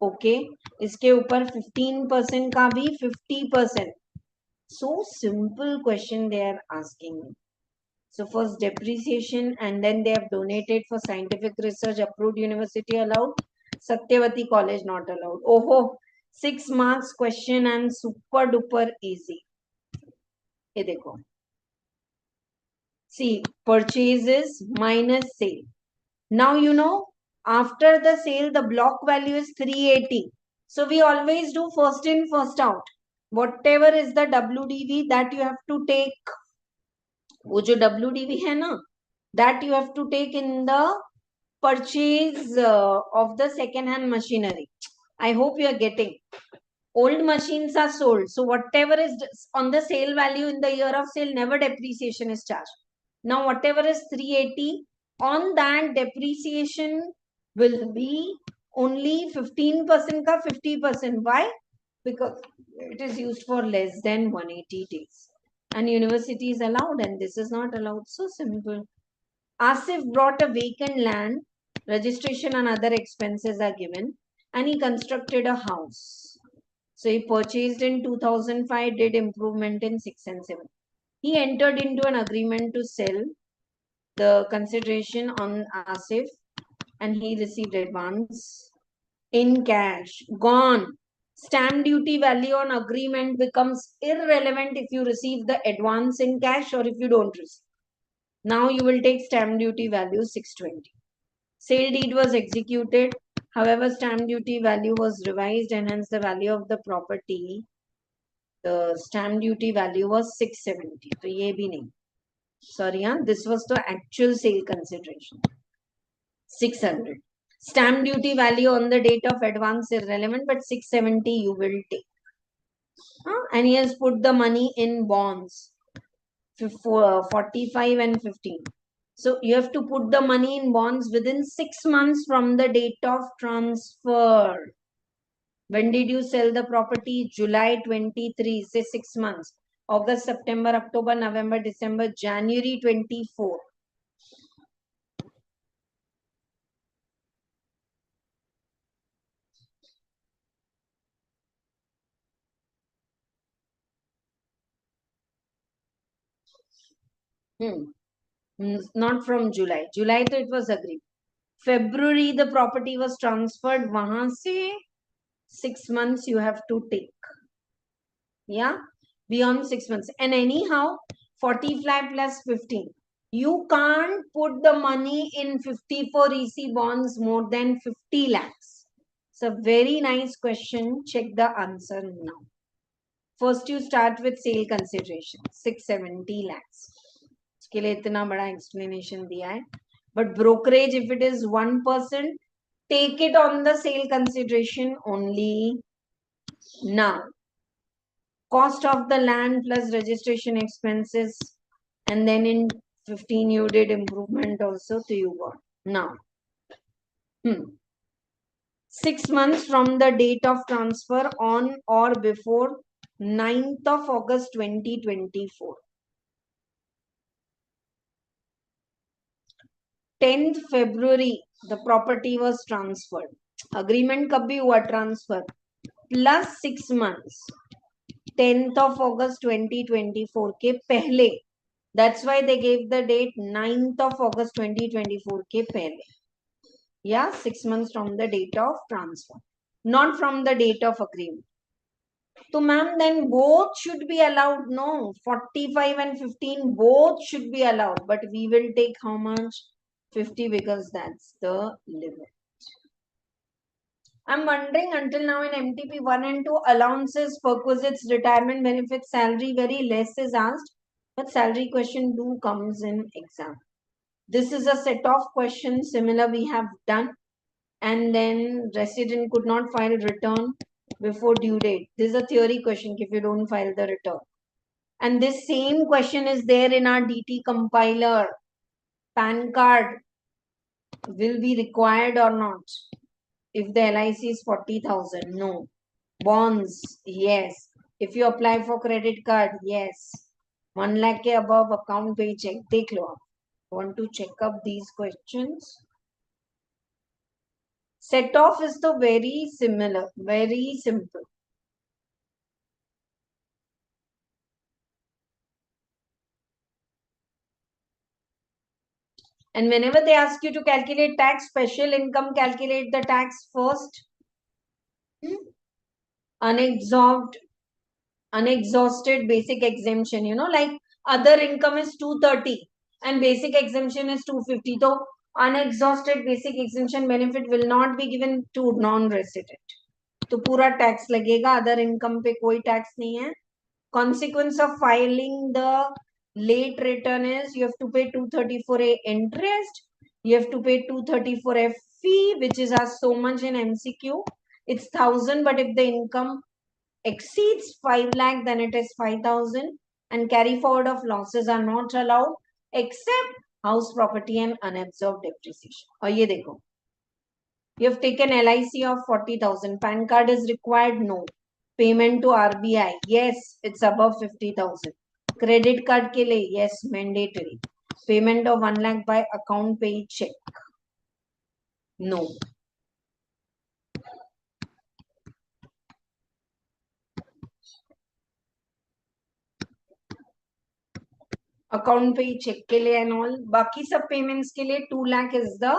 S1: Okay. इसके ऊपर 15% का भी 50%. So simple question they are asking me. So first depreciation, and then they have donated for scientific research. Approved university allowed. Satyavati college not allowed. Oh, 6 marks question and super duper easy. ये देखो. See, purchases minus sale. Now you know, after the sale, the block value is 380. So we always do first in, first out. Whatever is the WDV that you have to take, वो जो WDV है ना, that you have to take in the purchase of the second hand machinery. I hope you are getting. Old machines are sold. So whatever is on the sale value in the year of sale, never depreciation is charged. Now whatever is 380, on that depreciation will be only 15% ka 50%. Why? Because it is used for less than 180 days. And university is allowed and this is not allowed. So simple. Asif brought a vacant land, registration and other expenses are given, and he constructed a house. So he purchased in 2005, did improvement in 6 and 7. He entered into an agreement to sell the consideration on Asif, and he received advance in cash. Gone. Stamp duty value on agreement becomes irrelevant if you receive the advance in cash or if you don't receive. Now you will take stamp duty value 620. Sale deed was executed. However, stamp duty value was revised and hence the value of the property, the stamp duty value was 670. So ye bhi nahi. Sorry, this was the actual sale consideration. 600. Stamp duty value on the date of advance irrelevant, but 670 you will take. And he has put the money in bonds. 45 and 15. So you have to put the money in bonds within 6 months from the date of transfer. When did you sell the property? July 23, say 6 months. August, September, October, November, December, January 24. Not from July. July तो it was agreed. February the property was transferred. वहां से 6 months you have to take. Yeah, beyond 6 months. And anyhow, 45 plus 15. You can't put the money in 54 EC bonds more than 50 lakhs. It's a very nice question. Check the answer now. First, you start with sale consideration, 670 lakhs. इसके लिए इतना बड़ा explanation दिया है. But brokerage, if it is 1%, take it on the sale consideration only. Now, cost of the land plus registration expenses, and then in 15 you did improvement also, so you got. Now, 6 months from the date of transfer on or before 9th of August 2024. 10th February, the property was transferred. Agreement कब भी हुआ transfer? Plus 6 months. 10th of August 2024 के पहले. That's why they gave the date 9th of August 2024 के पहले. Yeah, 6 months from the date of transfer. Not from the date of agreement. So ma'am, then both should be allowed. No, 45 and 15 both should be allowed. But we will take how much? 50 because that's the limit. I'm wondering until now in MTP 1 and 2, allowances, perquisites, retirement benefits, salary very less is asked. But salary question do comes in exam. This is a set of questions similar we have done. And then resident could not file return before due date. This is a theory question if you don't file the return. And this same question is there in our DT compiler. PAN card will be required or not? If the LIC is 40,000, no. Bonds, yes. If you apply for credit card, yes. 1 lakh ke above account pay check. Dekh lo. Want to check up these questions? Set off is the very similar, very simple. And whenever they ask you to calculate tax, special income, calculate the tax first. Unexhausted basic exemption, like other income is 230 and basic exemption is 250. So unexhausted basic exemption benefit will not be given to non-resident. तो पूरा tax लगेगा, other income पे कोई tax नहीं है. Consequence of filing the late return is you have to pay 234A interest, you have to pay 234F fee, which is as so much in MCQ. It's 1,000, but if the income exceeds 5 lakh, then it is 5,000, and carry forward of losses are not allowed except house property and unabsorbed depreciation. और ये देखो, you have taken LIC of 40,000. PAN card is required? No. Payment to RBI? Yes, it's above 50,000. Credit card के लिए? Yes, mandatory. Payment of 1 lakh by account pay check? No. Account पे check के लिए and all, बाकी सब payments के लिए 2 lakh is the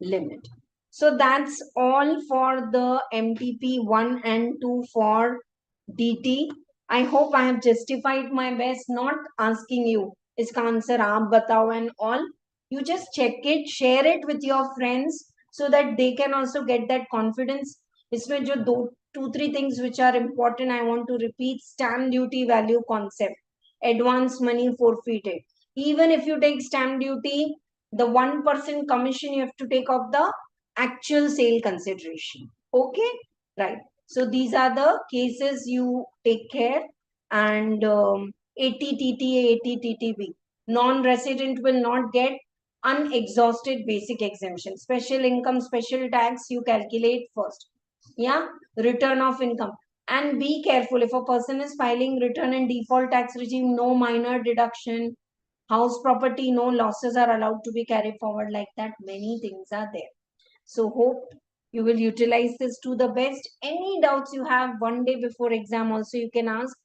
S1: limit. So that's all for the MTP 1 and 2 for DT. I hope I have justified my best, not asking you इसका answer आप बताओ and all. You just check it, share it with your friends so that they can also get that confidence. इसमें जो 2-3 things which are important I want to repeat: stamp duty value concept, advance money forfeited. Even if you take stamp duty, the 1% commission you have to take off the actual sale consideration. Okay, right. So these are the cases you take care. And ATTTA, ATTTB, non-resident will not get unexhausted basic exemption. Special income, special tax, you calculate first. Yeah, return of income. And be careful, if a person is filing return in default tax regime, no minor deduction, house property, no losses are allowed to be carried forward like that. Many things are there. So hope you will utilize this to the best. Any doubts you have one day before exam also you can ask.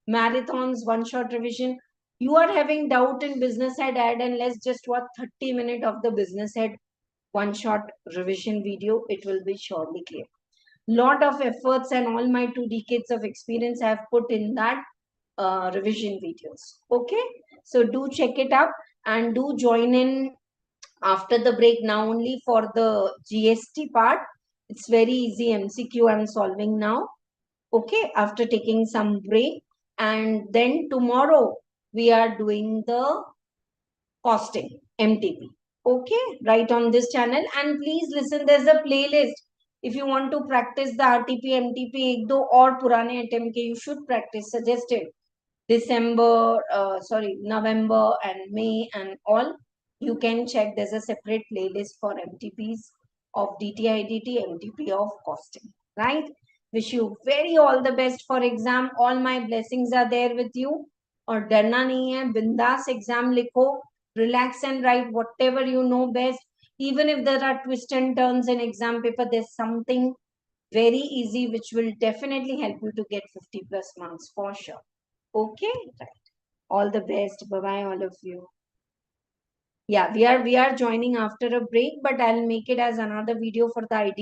S1: Marathons, one shot revision. You are having doubt in business head ad, and let's just watch 30 minutes of the business head one shot revision video. It will be surely clear. Lot of efforts and all my 2 decades of experience I have put in that revision videos. Okay, so do check it out and do join in after the break now only for the GST part. It's very easy MCQ I'm solving now. Okay, after taking some break, and then tomorrow we are doing the costing MTP. Okay, right on this channel. And please listen, there's a playlist. If you want to practice the RTP, MTP, ek do और पुराने attempt के you should practice, suggested. December, November and May and all, you can check. There's a separate playlist for MTPs of DTIDT, MTP of costing, right? Wish you very all the best for exam. All my blessings are there with you. और डरना नहीं है, बिंदास exam लिखो, relax and write whatever you know best. Even if there are twists and turns in exam paper, there's something very easy which will definitely help you to get 50 plus marks for sure. Okay, right. All the best. Bye bye, all of you. Yeah, we are joining after a break, but I'll make it as another video for the ID